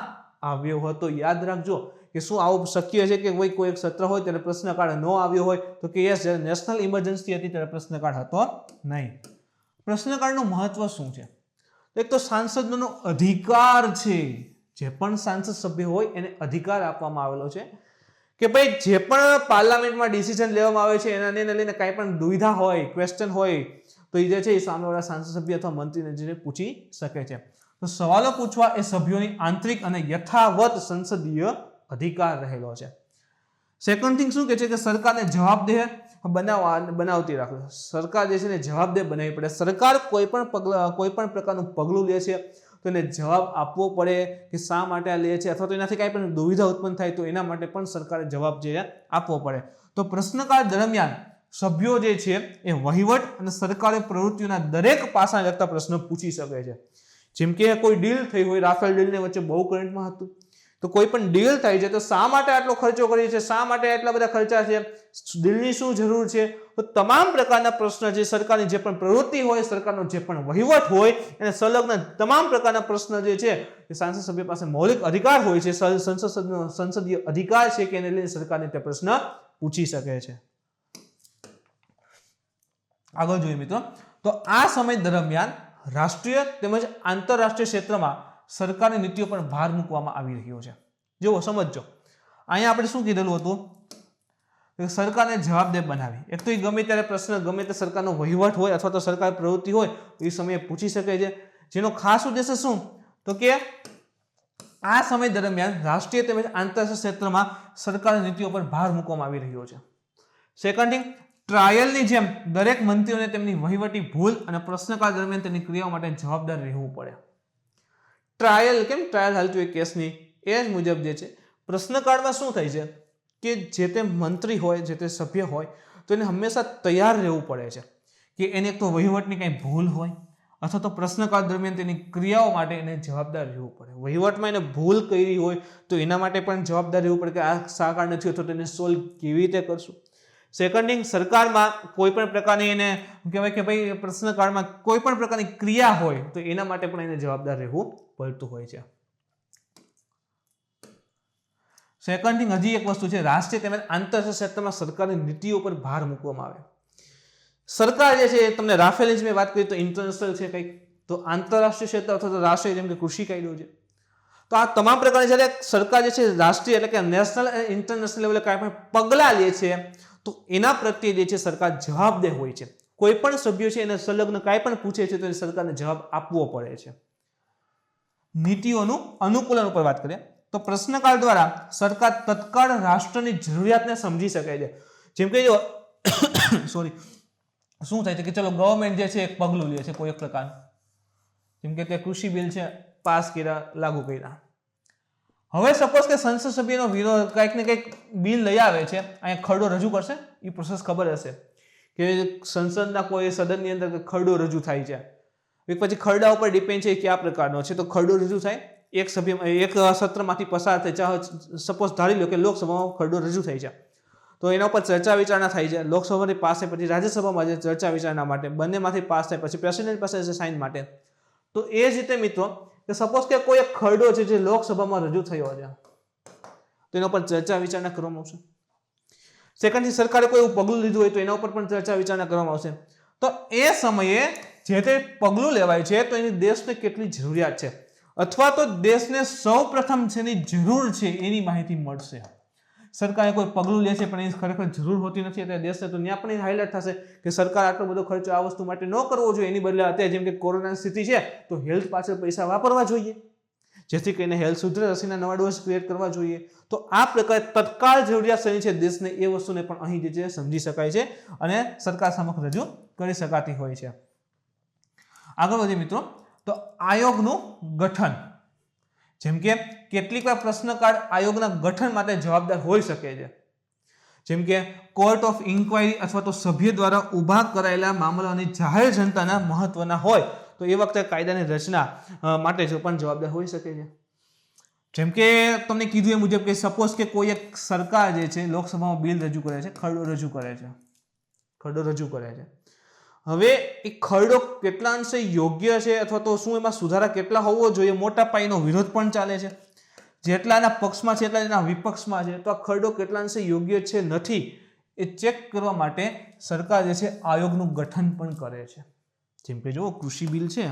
આવ્યો હતો. યાદ રાખજો કે શું આવું શક્ય છે કે કોઈ એક સત્ર હોય ત્યારે પ્રશ્નકાળ ન આવ્યો હોય તો કે યસ, જ્યારે નેશનલ ઇમરજન્સી હતી ત્યારે પ્રશ્નકાળ હતો નહીં. પ્રશ્નકાળનું મહત્વ શું છે? એક તો સાંસદનો અધિકાર છે. જે પણ સાંસદ સભ્ય હોય એને અધિકાર આપવામાં આવેલો છે કે ભાઈ જે પણ પાર્લામેન્ટમાં ડિસિઝન લેવામાં આવે છે એને લઈને કાંઈ પણ દુવિધા હોય, ક્વેશ્ચન હોય તો એ જે છે એ સામેવાળા સાંસદ સભ્ય અથવા મંત્રીને જઈને પૂછી શકે છે. તો સવાલો પૂછવા એ સભ્યોની આંતરિક અને યથાવત સંસદીય અધિકાર રહેલો છે. સેકન્ડ થિંગ શું કે છે કે સરકારને જવાબદેહ બનાવતી રાખો. સરકાર જે છે ને જવાબદેહ બનાવવી પડે. સરકાર કોઈ પણ પ્રકારનું પગલું લે છે તો એને જવાબ આપવો પડે કે શા માટે આ લે છે, અથવા તો એનાથી કાંઈ પણ દુવિધા ઉત્પન્ન થાય તો એના માટે પણ સરકારે જવાબ જે આપવો પડે. તો પ્રશ્નકાળ દરમિયાન સભ્યો જે છે એ વહીવટ અને સરકારી પ્રવૃત્તિઓના દરેક પાસાને લગતા પ્રશ્નો પૂછી શકે છે. જેમ કે કોઈ ડીલ થઈ હોય, રાફેલ ડીલને વચ્ચે બહુ કરંટમાં હતું, તો કોઈ પણ ડીલ થાય છે તો શા માટે આટલો ખર્ચો કરીએ છીએ, શા માટે આટલા બધા ખર્ચા છે, ડીલની શું જરૂર છે, તો તમામ પ્રકારના પ્રશ્ન જે સરકારની જે પણ પ્રવૃત્તિ હોય, સરકારનો જે પણ વહીવટ હોય એને સંલગ્ન તમામ પ્રકારના પ્રશ્ન જે છે એ સાંસદ સભ્ય પાસે મૌલિક અધિકાર હોય છે, સંસદીય અધિકાર છે કે એને લઈને સરકારને તે પ્રશ્ન પૂછી શકે છે. આગળ જોઈએ મિત્રો, તો આ સમય દરમિયાન રાષ્ટ્રીય તેમજ આંતરરાષ્ટ્રીય ક્ષેત્રમાં સરકારની નીતિઓ પર ભાર મૂકવામાં આવી રહ્યો છે. જુઓ, સમજો, અહીંયા આપણે શું કીધેલું હતું? સરકારને જવાબદેહ બનાવી. એક તો એ ગમે ત્યારે પ્રશ્ન, ગમે તે સરકારનો વહીવટ હોય અથવા તો સરકાર પ્રવૃત્તિ હોય એ સમયે પૂછી શકે છે. જેનો ખાસ ઉદ્દેશ્ય શું? તો કે આ સમય દરમિયાન રાષ્ટ્રીય તેમજ આંતરરાષ્ટ્રીય ક્ષેત્રમાં સરકારની નીતિઓ પર ભાર મૂકવામાં આવી રહ્યો છે. સેકન્ડ થિંગ, ટ્રાયલની જેમ દરેક મંત્રીઓને તેમની વહીવટી ભૂલ અને પ્રશ્નકાળ દરમિયાન તેની ક્રિયાઓ માટે જવાબદાર રહેવું પડે. ટ્રાયલ કેમ? ટ્રાયલ હાલતું હોય કેસની, એ જ મુજબ જે છે પ્રશ્નકાળમાં શું થાય છે કે જે તે મંત્રી હોય, જે તે સભ્ય હોય તો એને હંમેશા તૈયાર રહેવું પડે છે કે એને એક તો વહીવટની કંઈ ભૂલ હોય અથવા તો પ્રશ્નકાળ દરમિયાન તેની ક્રિયાઓ માટે એને જવાબદાર રહેવું પડે. વહીવટમાં એને ભૂલ કરી હોય તો એના માટે પણ જવાબદાર રહેવું પડે કે આ શા કારણે થયું તો તેને સોલ્વ કેવી રીતે કરશું. સેકન્ડ થિંગ, સરકારમાં કોઈ પણ પ્રકારની એને કહેવાય કે ભાઈ પ્રશ્નકાળમાં કોઈ પણ પ્રકારની ક્રિયા હોય તો એના માટે પણ એને જવાબદાર રહેવું પડતું હોય છે. સેકન્ડ થિંગ, હજી એક વસ્તુ છે, રાષ્ટ્રીય તેમજ આંતરરાષ્ટ્રીય ક્ષેત્રમાં સરકારની નીતિઓ પર ભાર મૂકવામાં આવે. સરકાર જે છે, તમને રાફેલની મેં વાત કરી તો ઇન્ટરનેશનલ છે કંઈક, તો આંતરરાષ્ટ્રીય ક્ષેત્ર અથવા તો રાષ્ટ્રીય જેમ કે કૃષિ કાયદો છે, તો આ તમામ પ્રકારની જ્યારે સરકાર જે છે રાષ્ટ્રીય એટલે કે નેશનલ અને ઇન્ટરનેશનલ લેવલે કાંઈ પણ પગલાં લે છે તો એના પ્રત્યે જે છે સરકાર જવાબદેહ હોય છે. કોઈ પણ સભ્યો છે એને સંલગ્ન કાંઈ પણ પૂછે છે તો એ સરકારને જવાબ આપવો પડે છે. નીતિઓનું અનુકૂલન ઉપર વાત કરીએ તો પ્રશ્નકાળ દ્વારા સરકાર તત્કાળ રાષ્ટ્રની જરૂરિયાતને સમજી શકે છે. જેમ કે જો શું થાય છે કે ચલો ગવર્મેન્ટ જે છે એક પગલું લે છે કોઈ એક પ્રકારનું, જેમ કે તે કૃષિ બિલ છે પાસ કર્યા, લાગુ કર્યા. હવે સપોઝ કે સંસદ સભ્યનો વિરોધ કંઈક ને કંઈક બિલ લઈ આવે છે, અહીંયા ખરડો રજૂ કરશે, એ પ્રોસેસ ખબર હશે કે સંસદના કોઈ સદનની અંદર ખરડો રજૂ થાય છે. પછી ખરડા ઉપર ડિપેન્ડ છે કયા પ્રકારનો છે. તો ખરડો રજૂ થાય, એક સત્રમાંથી પસાર થાય, ચાહે સપોઝ ધારી લો કે લોકસભામાં ખરડો રજૂ થાય છે તો એના ઉપર ચર્ચા વિચારણા થાય છે. લોકસભાની પાસે પછી રાજ્યસભામાં જે ચર્ચા વિચારણા માટે બંનેમાંથી પાસ થાય, પછી પ્રેસિડેન્ટ પાસે છે સાઇન માટે. તો એ જ રીતે મિત્રો કે સપોઝ કે કોઈ એક ખરડો છે જે લોકસભામાં રજૂ થયો છે તો એના ઉપર ચર્ચા વિચારણા કરવામાં આવશે. સેકન્ડથી સરકારે કોઈ એવું પગલું લીધું હોય તો એના ઉપર પણ ચર્ચા વિચારણા કરવામાં આવશે. તો એ સમયે જે તે પગલું લેવાય છે તો એની દેશને કેટલી જરૂરિયાત છે અથવા તો દેશને સૌ પ્રથમ જેની જરૂર છે એની માહિતી મળશે. સરકારે કોઈ પગલું લે છે પણ એની ખરેખર જરૂર હોતી નથી એટલે દેશને તો ત્યાં પણ હાઇલાઇટ થશે કે સરકાર આટલો બધો ખર્ચો આ વસ્તુ માટે ન કરવો જોઈએ. એની બદલે અત્યારે જેમ કે કોરોનાની સ્થિતિ છે તો હેલ્થ પાછળ પૈસા વાપરવા જોઈએ જેથી કરીને હેલ્થ સુધરે, રસીના નવા ડોઝ ક્રિએટ કરવા જોઈએ. તો આ પ્રકારે તત્કાળ જરૂરિયાત શેની છે દેશને એ વસ્તુને પણ અહીં જે છે સમજી શકાય છે અને સરકાર સમક્ષ રજૂ કરી શકાતી હોય છે. આગળ વધીએ મિત્રો, તો આયોગનું ગઠન. જેમ કે કેટલીક વાર પ્રશ્નકાળ આયોગના ગઠન માટે જવાબદાર હોઈ શકે છે. જેમ કે કોર્ટ ઓફ ઇન્ક્વાયરી અથવા તો સભ્ય દ્વારા ઊભા કરાયેલા મામલાની જાહેર જનતાના મહત્વના હોય તો એ વખતે કાયદાની રચના માટે જો પણ જવાબદાર હોઈ શકે છે. જેમ કે તમને કીધું એ મુજબ કે સપોઝ કે કોઈ એક સરકાર જે છે લોકસભામાં બિલ રજૂ કરે છે, ખરડો રજૂ કરે છે. હવે એ ખરડો કેટલા અંશે યોગ્ય છે અથવા તો શું એમાં સુધારા કેટલા હોવો જોઈએ, મોટા પાયાનો વિરોધ પણ ચાલે છે. જેટલાના પક્ષમાં છે એટલા એના વિપક્ષમાં છે. તો આ ખરડો કેટલા અંશે યોગ્ય છે નથી એ ચેક કરવા માટે સરકાર જે છે આયોગનું ગઠન પણ કરે છે. જેમ કે જો કૃષિ બિલ છે,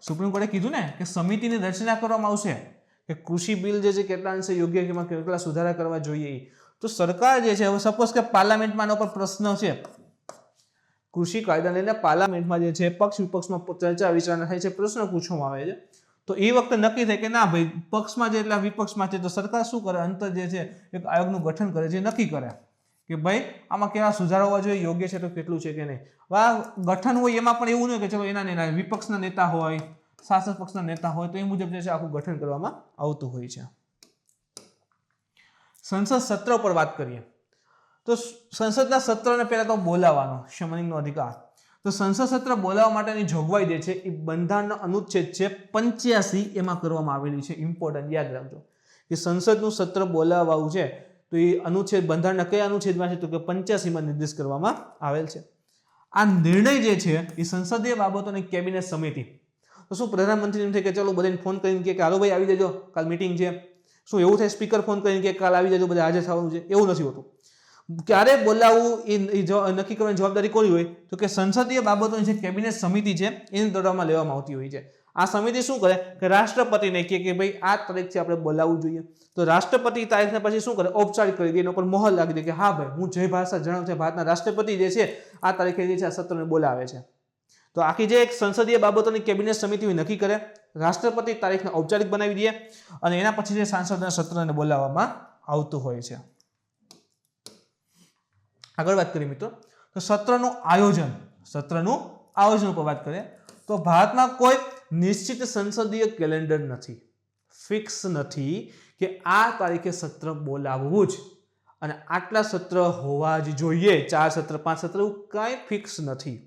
સુપ્રીમ કોર્ટે કીધું ને કે સમિતિની રચના કરવામાં આવશે કે કૃષિ બિલ જે છે કેટલા અંશે યોગ્ય કે કેટલા સુધારા કરવા જોઈએ. તો સરકાર જે છે હવે સપોઝ કે પાર્લામેન્ટમાં આનો પર પ્રશ્ન છે, કૃષિ કાયદા લઈને પાર્લામેન્ટમાં જે છે પક્ષ વિપક્ષમાં ચર્ચા વિચારણા થાય છે, પ્રશ્ન પૂછવામાં આવે છે. તો એ વખતે નક્કી થાય કે ના ભાઈ પક્ષમાં છે એટલા વિપક્ષમાં છે, તો સરકાર શું કરે, અંતર જે છે એક આયોગનું ગઠન કરે, જે નક્કી કરે કે ભાઈ આમાં કેવા સુધારા હોવા જોઈએ, યોગ્ય છે તો કેટલું છે કે નહીં. આ ગઠન હોય એમાં પણ એવું નહીં કે ચલો એના વિપક્ષના નેતા હોય, શાસક પક્ષના નેતા હોય, તો એ મુજબ જે છે આખું ગઠન કરવામાં આવતું હોય છે. સંસદ સત્ર પર વાત કરીએ તો સંસદના સત્રને પહેલા તો બોલાવવાનો શમનિંગનો અધિકાર. તો સંસદ સત્ર બોલાવવા માટેની જોગવાઈ જે છે એ બંધારણનો અનુચ્છેદ છે 85 એમાં કરવામાં આવેલી છે. ઇમ્પોર્ટન્ટ યાદ રાખજો કે સંસદનું સત્ર બોલાવવું છે તો એ અનુચ્છેદ બંધારણના કયા અનુચ્છેદમાં છે તો કે 85માં નિર્દેશ કરવામાં આવેલ છે. આ નિર્ણય જે છે એ સંસદીય બાબતોની કેબિનેટ સમિતિ, તો શું પ્રધાનમંત્રી એમ થાય કે ચલો બધાને ફોન કરીને કે હાલો ભાઈ આવી જજો કાલ મીટિંગ છે, શું એવું થાય સ્પીકર ફોન કરીને કે કાલ આવી જજો બધા હાજર થવાનું છે? એવું નથી હોતું. ક્યારે બોલાવવું એ નક્કી કરવાની જવાબદારી કોની હોય તો કે સંસદીય બાબતોની જે કેબિનેટ સમિતિ છે એની દ્વારા લેવામાં આવતી હોય છે. આ સમિતિ શું કરે કે રાષ્ટ્રપતિને કહે કે ભાઈ આ તારીખથી આપણે બોલાવવું જોઈએ. તો રાષ્ટ્રપતિ તારીખને પછી શું કરે, ઔપચારિક કરી દે, એના ઉપર મોહર લાગી દે કે હા ભાઈ હું જય ભાષા જણાવું છે, ભારતના રાષ્ટ્રપતિ જે છે આ તારીખે જે છે આ સત્રને બોલાવે છે. તો આખી જે એક સંસદીય બાબતોની કેબિનેટ સમિતિ નક્કી કરે, રાષ્ટ્રપતિ તારીખને ઔપચારિક બનાવી દે અને એના પછી જે સાંસદના સત્રને બોલાવવામાં આવતું હોય છે. આગળ વાત કરીએ મિત્રો તો સત્રનું આયોજન ઉપર વાત કરીએ તો ભારતમાં કોઈ નિશ્ચિત સંસદીય કેલેન્ડર નથી, ફિક્સ નથી કે આ તારીખે સત્ર બોલાવવું જ અને આટલા સત્ર હોવા જ જોઈએ, 4 સત્ર 5 સત્ર, એવું કાંઈ ફિક્સ નથી.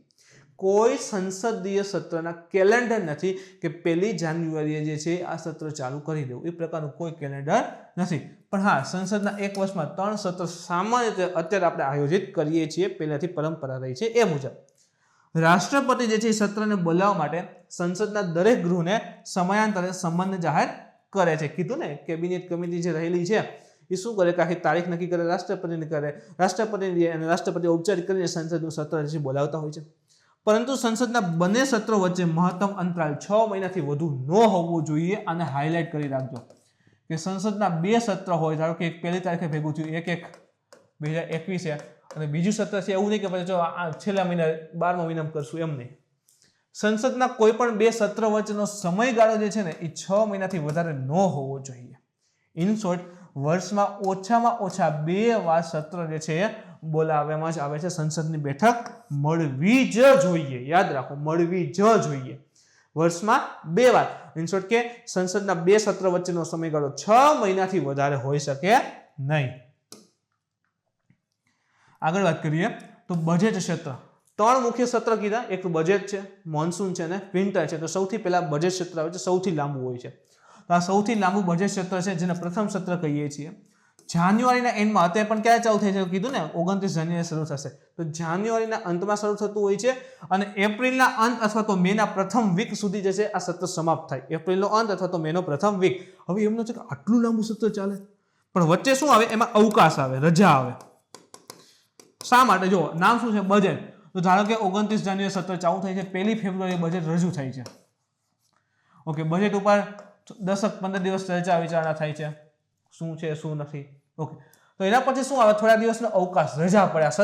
કોઈ સંસદીય સત્રના કેલેન્ડર નથી કે 1 જાન્યુઆરીએ જે છે આ સત્ર ચાલુ કરી દેવું, એ પ્રકારનું કોઈ કેલેન્ડર નથી. પણ હા, સંસદના એક વર્ષમાં 3 સત્ર સામાન્ય રીતે અત્યારે આપણે આયોજિત કરીએ છીએ, પહેલાથી પરંપરા રહી છે એ મુજબ. રાષ્ટ્રપતિ જે છે એ સત્રને બોલાવવા માટે સંસદના દરેક ગૃહને સમયાંતરે સંબંધ જાહેર કરે છે. કીધું ને કેબિનેટ કમિટી જે રહેલી છે એ શું કરે કે આખી તારીખ નક્કી કરે, રાષ્ટ્રપતિને કરે, રાષ્ટ્રપતિ ઔપચારિક કરીને સંસદનું સત્ર જે બોલાવતા હોય છે. પરંતુ સંસદના બંને સત્રો વચ્ચે મહત્તમ અંતરાલ 6 મહિનાથી વધુ ન હોવું જોઈએ. અને હાઇલાઇટ કરી રાખજો કે સંસદના 2 સત્ર હોય, ધારો કે 1 તારીખે ભેગું થયું, 1/1/2021 છે અને બીજું સત્ર છે, એવું નહીં કે પછી છેલ્લા મહિના 12મા મહિનામાં કરશું, એમ નહીં. સંસદના કોઈ પણ 2 સત્ર વચ્ચેનો સમયગાળો જે છે ને એ 6 મહિનાથી વધારે ન હોવો જોઈએ. ઇન શોર્ટ, વર્ષમાં ઓછામાં ઓછા 2 વાર સત્ર જે છે બોલાવવામાં જ આવે છે. સંસદની બેઠક મળવી જ જોઈએ, યાદ રાખો, મળવી જ જોઈએ. વર્ષમાં 2 વાર. ઇન શોર્ટ કે સંસદના 2 સત્ર વચ્ચેનો સમયગાળો 6 મહિનાથી વધારે હોઈ શકે નહીં. આગળ વાત કરીએ તો બજેટ સત્ર. 3 મુખ્ય સત્ર કીધા, એક બજેટ છે, મોન્સૂન છે અને વિન્ટર છે. તો સૌથી પહેલા બજેટ સત્ર આવે છે, સૌથી લાંબુ હોય છે. તો આ સૌથી લાંબુ બજેટ સત્ર છે જેને પ્રથમ સત્ર કહીએ છીએ. જાન્યુઆરીના એન્ડમાં, અત્યારે પણ ક્યારે ચાલુ થાય છે કીધું ને, 29 જાન્યુઆરી શરૂ થશે. તો જાન્યુઆરીના અંતમાં શરૂ થતું હોય છે અને એપ્રિલના અંત અથવા તો મેના પ્રથમ વીક સુધી જે છે આ સત્ર સમાપ્ત થાય. એપ્રિલનો અંત અથવા તો મેનો પ્રથમ વીક. હવે એમનો છે કે આટલું લાંબુ સત્ર ચાલે, પણ વચ્ચે શું આવે, એમાં અવકાશ આવે, રજા આવે. શા માટે? જો નામ શું છે, બજેટ. તો ધારો કે 29 જાન્યુઆરી સત્ર ચાલુ થાય છે, 1 ફેબ્રુઆરી બજેટ રજૂ થાય છે. ઓકે, બજેટ ઉપર 10-15 દિવસ ચર્ચા વિચારણા થાય છે, શું છે શું નથી. ઓકે, તો એના પછી શું આવે, થોડા દિવસનો અવકાશ, રજા પડે. આ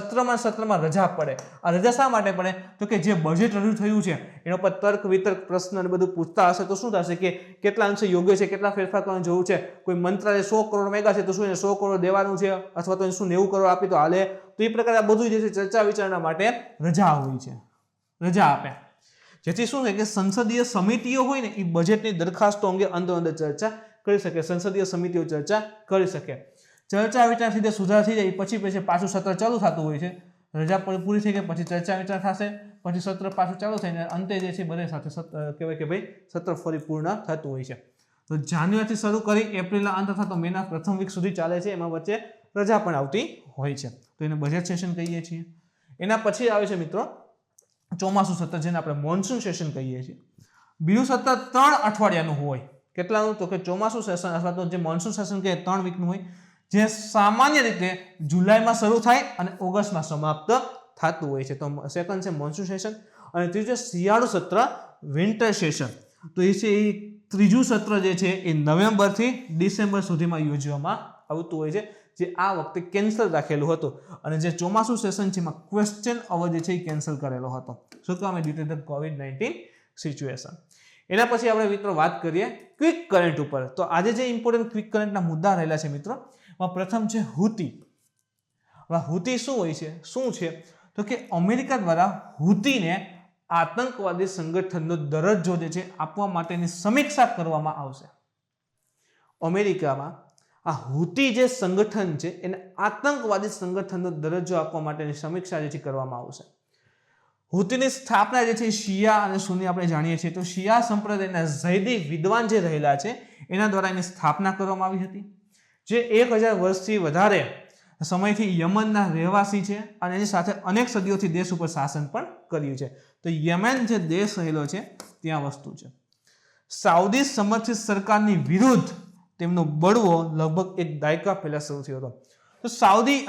સત્રમાં રજા પડે. આ રજા શા માટે પડે તો કે જે બજેટ રજૂ થયું છે એના પર તર્ક વિતર્ક પ્રશ્ન અને બધું પૂછતા હશે. તો શું થશે કે કેટલા અંશે યોગ્ય છે, કેટલા ફેરફાર કરવાની જરૂર છે. કોઈ મંત્રાલય 100 કરોડ માંગ્યા છે તો શું એને 100 કરોડ દેવાનું છે અથવા તો શું 90 કરોડ આપી તો હાલે. તો એ પ્રકારે આ બધું જે છે ચર્ચા વિચારણા માટે રજા હોય છે, રજા આપે. જેથી શું છે કે સંસદીય સમિતિઓ હોય ને એ બજેટની દરખાસ્તો અંગે અંદર ચર્ચા કરી શકે, સંસદીય સમિતિઓ ચર્ચા કરી શકે. ચર્ચા વિચાર સીધે સુધાર થઈ જાય પછી પાછું સત્ર ચાલુ થતું હોય છે. રજા પૂરી થઈ ગઈ પછી ચર્ચા વિચાર થશે, પછી સત્ર પાછું ચાલુ થઈને અંતે જે છે બધે સાથે કહેવાય કે ભાઈ સત્ર ફરી પૂર્ણ થતું હોય છે. તો જાન્યુઆરીથી શરૂ કરી એપ્રિલના અંત અથવા તો મેના પ્રથમ વીક સુધી ચાલે છે. એમાં વચ્ચે રજા પણ આવતી હોય છે, તો એને બજેટ સેશન કહીએ છીએ. એના પછી આવે છે મિત્રો ચોમાસું સત્ર, જેને આપણે મોન્સૂન સેશન કહીએ છીએ. બીજું સત્ર 3 અઠવાડિયાનું હોય. કેટલાનું? તો કે ચોમાસું સેશન અથવા તો જે મોન્સૂન સેશન કે 3 વીકનું હોય, જે સામાન્ય રીતે જુલાઈમાં શરૂ થાય અને ઓગસ્ટમાં સમાપ્ત થતું હોય છે. તો સેકન્ડ છે મોન્સૂન સેશન. અને ત્રીજું શિયાળુ સત્ર વિન્ટર સેશન. તો એ છે એ ત્રીજું સત્ર જે છે એ નવેમ્બરથી ડિસેમ્બર સુધીમાં યોજવામાં આવતું હોય છે, જે આ વખતે કેન્સલ રાખેલું હતું. અને જે ચોમાસું સેશન છે એમાં ક્વેશ્ચન અવર જે છે એ કેન્સલ કરેલો હતો. શું કામ? ડ્યુ ટુ ધ કોવિડ-19 સિચ્યુએશન. એના પછી આપણે મિત્રો વાત કરીએ ક્વિક કરંટ ઉપર. તો આજે જે ઇમ્પોર્ટન્ટ ક્વિક કરંટના મુદ્દા રહેલા છે મિત્રો, એમાં પ્રથમ છે હુતી. હવે હુતી શું છે તો કે અમેરિકા દ્વારા હુતીને આતંકવાદી સંગઠનનો દરજ્જો જે છે આપવા માટેની સમીક્ષા કરવામાં આવશે. અમેરિકામાં આ હુતી જે સંગઠન છે એને આતંકવાદી સંગઠનનો દરજ્જો આપવા માટેની સમીક્ષા જે છે કરવામાં આવશે. હુતીની સ્થાપના જે છે શિયા અને સુન્ની આપણે જાણીએ છીએ. તો શિયા સંપ્રદાયના ઝૈદી વિદ્વાન જે રહેલા છે એના દ્વારા એની સ્થાપના કરવામાં આવી હતી, જે 1000 વર્ષથી વધારે સમયથી યમનના રહેવાસી છે અને એની સાથે અનેક સદીઓથી દેશ ઉપર શાસન પણ કર્યું છે. તો યમન જે દેશ રહેલો છે ત્યાં વસ્તુ છે. સાઉદી સમર્થિત સરકારની વિરુદ્ધ તેમનો બળવો લગભગ 1 દાયકા પહેલા શરૂ થયો હતો. તો સાઉદી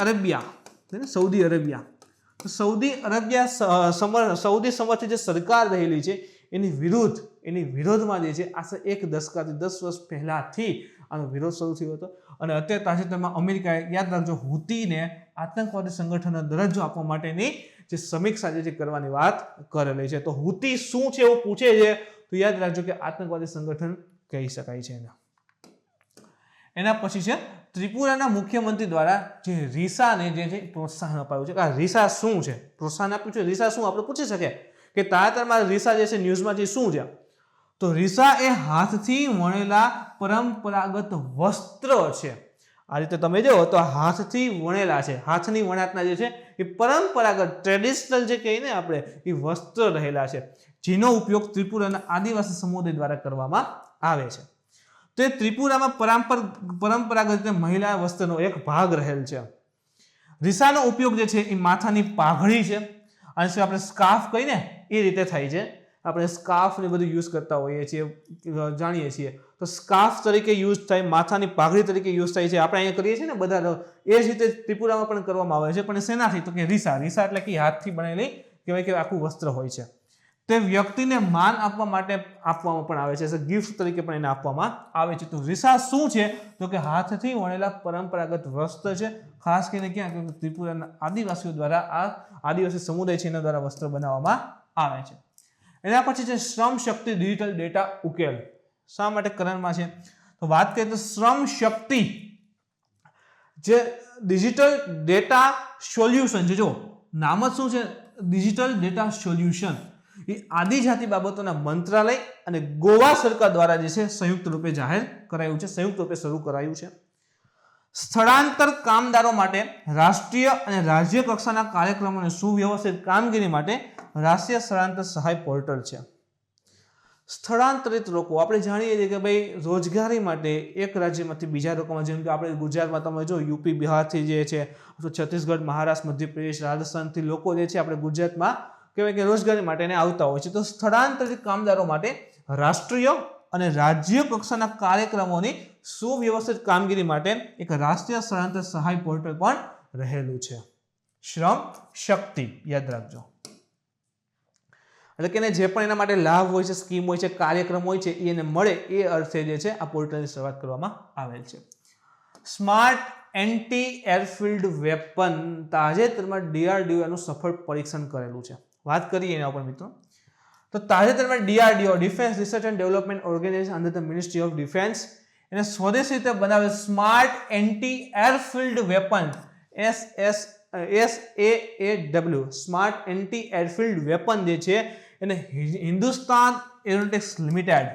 સમર્થિત જે સરકાર રહેલી છે એની વિરોધમાં જે છે આશરે 1 દશકાથી 10 વર્ષ પહેલાથી આનો વિરોધ શરૂ થયો હતો. અને અત્યારે તાજેતરમાં અમેરિકાએ, યાદ રાખજો, હુતીને આતંકવાદી સંગઠનનો દરજ્જો આપવા માટેની જે સમીક્ષા જે કરવાની વાત કરેલી છે. તો હુતી શું છે એવું પૂછે છે તો યાદ રાખજો કે આતંકવાદી સંગઠન કહી શકાય છે. એના પછી છે ત્રિપુરાના મુખ્યમંત્રી દ્વારા જે રીસાને જે છે પ્રોત્સાહન અપાયું છે. આ રીસા શું છે? પ્રોત્સાહન આપ્યું છે. રીસા શું? આપણે પૂછી શકીએ કે તાજેતરમાં રીસા જે છે ન્યૂઝમાં જે શું છે? તો રીસા એ હાથથી વણેલા પરંપરાગત વસ્ત્ર છે. આ રીતે તમે જો તો હાથથી વણેલા છે, હાથની વણાટના જે છે એ પરંપરાગત ટ્રેડિશનલ જે કહીએ ને આપણે એ વસ્ત્ર રહેલા છે, જેનો ઉપયોગ ત્રિપુરાના આદિવાસી સમુદાય દ્વારા કરવામાં આવે છે. તે ત્રિપુરામાં પરંપરાગત રીતે મહિલા વસ્ત્રનો એક ભાગ રહેલ છે. રીસાનો ઉપયોગ જે છે એ માથાની પાઘડી છે, અને આપણે સ્કાર્ફ કહીને એ રીતે થાય છે. આપણે સ્કાર્ફ ને બધું યુઝ કરતા હોઈએ છીએ, જાણીએ છીએ. તો સ્કાર્ફ તરીકે યુઝ થાય, માથાની પાઘડી તરીકે યુઝ થાય છે. આપણે અહીંયા કરીએ છીએ ને બધા, એ જ રીતે ત્રિપુરામાં પણ કરવામાં આવે છે. પણ શેનાથી? તો કે રીસા એટલે કે હાથથી બનેલી કહેવાય કે આખું વસ્ત્ર હોય છે. તે વ્યક્તિને માન આપવા માટે આપવામાં પણ આવે છે, ગિફ્ટ તરીકે પણ એને આપવામાં આવે છે. તો રીસા શું છે? તો કે હાથથી વણેલા પરંપરાગત વસ્ત્ર છે. ખાસ કરીને ક્યાં? ત્રિપુરાના આદિવાસીઓ દ્વારા, આ આદિવાસી સમુદાય છે એના દ્વારા વસ્ત્ર બનાવવામાં આવે છે. એના પછી છે શ્રમ શક્તિ ડિજિટલ ડેટા ઉકેલ. શા માટે કરણમાં છે? તો વાત કરીએ તો શ્રમ શક્તિ જે ડિજિટલ ડેટા સોલ્યુશન છે, જો નામ જ શું છે? Digital data solution. એ આદિજાતિ બાબતોના મંત્રાલય અને ગોવા સરકાર દ્વારા જે છે સંયુક્ત રૂપે જાહેર કરાયું છે, સંયુક્ત રૂપે શરૂ કરાયું છે. સ્થળાંતર કામદારો માટે રાષ્ટ્રીય અને રાજ્ય કક્ષાના કાર્યક્રમોની સુવ્યવસ્થિત કામગીરી માટે રાષ્ટ્રીય સ્થળાંતર સહાય પોર્ટલ છે. સ્થળાંતરિત લોકો આપણે જાણીએ છીએ કે ભાઈ રોજગારી માટે એક રાજ્યમાંથી બીજા લોકોમાં, જેમ કે આપણે ગુજરાતમાં તમે જો યુપી બિહારથી જે છે, છત્તીસગઢ, મહારાષ્ટ્ર, મધ્યપ્રદેશ, રાજસ્થાનથી લોકો જે છે આપણે ગુજરાતમાં કહેવાય કે રોજગારી માટે આવતા હોય છે. તો સ્થળાંતરિત કામદારો માટે રાષ્ટ્રીય અને રાજ્ય કક્ષાના કાર્યક્રમોની સુવ્યવસ્થિત કામગીરી માટે એક રાષ્ટ્રીય સ્થળાંતર સહાય પોર્ટલ પણ રહેલું છે. શ્રમ શક્તિ યાદ રાખજો. એટલે કે જે પણ એના માટે લાભ હોય છે, સ્કીમ હોય છે, કાર્યક્રમ હોય છે, એને મળે એ અર્થે જે છે આ પોર્ટલની શરૂઆત કરવામાં આવેલ છે. સ્માર્ટ એન્ટી એરફિલ્ડ વેપન તાજેતરમાં DRDO એનું સફળ પરીક્ષણ કરેલું છે. વાત કરીએ એના ઉપર મિત્રો, તો તાજેતરમાં DRDO defence research and development organisation under the ministry of defence એને સ્વદેશી રીતે બનાવેલ smart anti airfield weapon SAAW smart anti airfield weapon જે છે એને હિન્દુસ્તાન એરોનોટિક્સ લિમિટેડ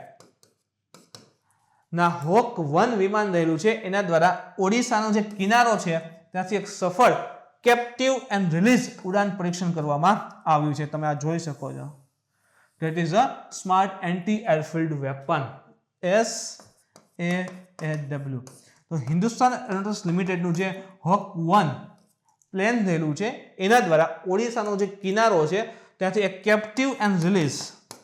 ના હોક 1 વિમાન રહેલું છે એના દ્વારા ઓડિશાનો જે કિનારો છે ત્યાંથી એક સફળ કેપ્ટિવ એન્ડ રિલીઝ ઉડાન પરીક્ષણ કરવામાં આવ્યું છે. તમે આ જોઈ શકો છો. That is a smart anti airfield weapon SAAW. તો હિન્દુસ્તાન એરોનોટિક્સ લિમિટેડનું જે હોક 1 પ્લેન રહેલું છે એના દ્વારા ઓડિશાનો જે કિનારો છે ત્યાંથી એક કેપ્ટિવ એન્ડ રિલીઝ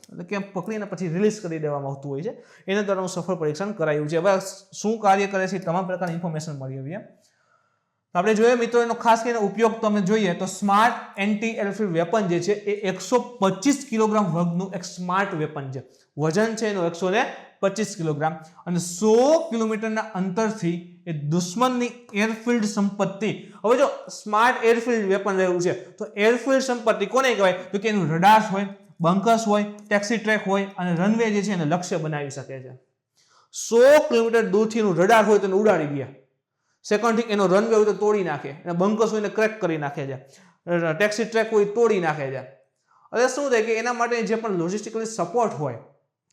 એટલે કે પકડીને પછી રિલીઝ કરી દેવામાં આવતું હોય છે એના દ્વારા સફળ પરીક્ષણ કરાયું છે. હવે શું કાર્ય કરે છે તમામ પ્રકારની ઇન્ફોર્મેશન મળી આવી. આપણે જોઈએ મિત્રો એનો ખાસ કરીને ઉપયોગ તમે જોઈએ તો સ્માર્ટ એન્ટી એરફિલ્ડ વેપન જે છે એ 125 કિલોગ્રામ વર્ગનું એક સ્માર્ટ વેપન છે. વજન છે એનો 125 કિલોગ્રામ અને 100 કિલોમીટરના અંતરથી એ દુશ્મનની એરફિલ્ડ સંપત્તિ. હવે જો સ્માર્ટ એરફિલ્ડ વેપન રહ્યું છે તો એરફિલ્ડ સંપત્તિ કોને કહેવાય તો કે એનું રડાર્સ હોય, બંકર્સ હોય, ટેક્સી ટ્રેક હોય અને રનવે જે છે એને લક્ષ્ય બનાવી શકે છે. 100 કિલોમીટર દૂરથી એનું રડાર હોય તો એને ઉડાડી દે. સેકન્ડથી એનો રનવે હોય તો તોડી નાખે, અને બંકર્સ હોય ને ક્રેક કરી નાખે છે, ટેક્સી ટ્રેક હોય તોડી નાખે છે. હવે શું થાય કે એના માટે જે પણ લોજિસ્ટિકલી સપોર્ટ હોય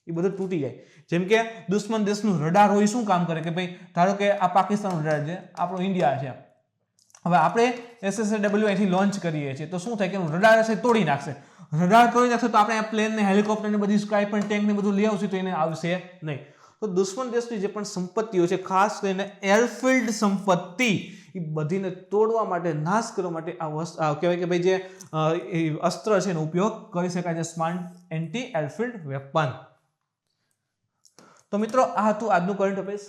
એ બધું તૂટી જાય. જેમ કે દુશ્મન દેશનું રડાર હોય શું કામ કરે કે ભાઈ ધારો કે આ પાકિસ્તાનનું રડાર છે, આપણો ઇન્ડિયા છે, હવે આપણે SSAW અહીંથી લોન્ચ કરીએ છીએ તો શું થાય કે એનું રડાર છે તોડી નાખશે. રડાર તોડી નાખશે તો આપણે આ પ્લેનને, હેલિકોપ્ટરને બધી સ્કાય પણ ટેન્કને બધું લઈ આવશે તો એને આવશે નહીં. તો દુશ્મન દેશની જે પણ સંપત્તિઓ છે ખાસ કરીને એરફિલ્ડ સંપત્તિ એ બધીને તોડવા માટે, નાશ કરવા માટે આ કહેવાય કે ભાઈ જે અસ્ત્ર છે એનો ઉપયોગ કરી શકાય છે, સ્માર્ટ એન્ટી એરફિલ્ડ વેપન. તો મિત્રો આ હતું આજનું કરંટ અફેર્સ.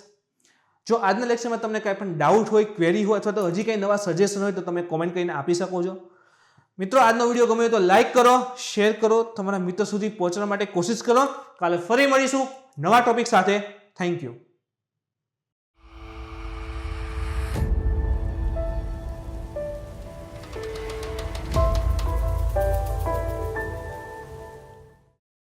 જો આજના લેક્ચરમાં તમને કાંઈ પણ ડાઉટ હોય, ક્વેરી હોય અથવા તો હજી કંઈ નવા સજેશન હોય તો તમે કોમેન્ટ કરીને આપી શકો છો. મિત્રો આજનો વિડીયો ગમે તો લાઈક કરો, શેર કરો, તમારા મિત્રો સુધી પહોંચવા માટે કોશિશ કરો. કાલે ફરી મળીશું નવા ટોપિક સાથે. Thank you.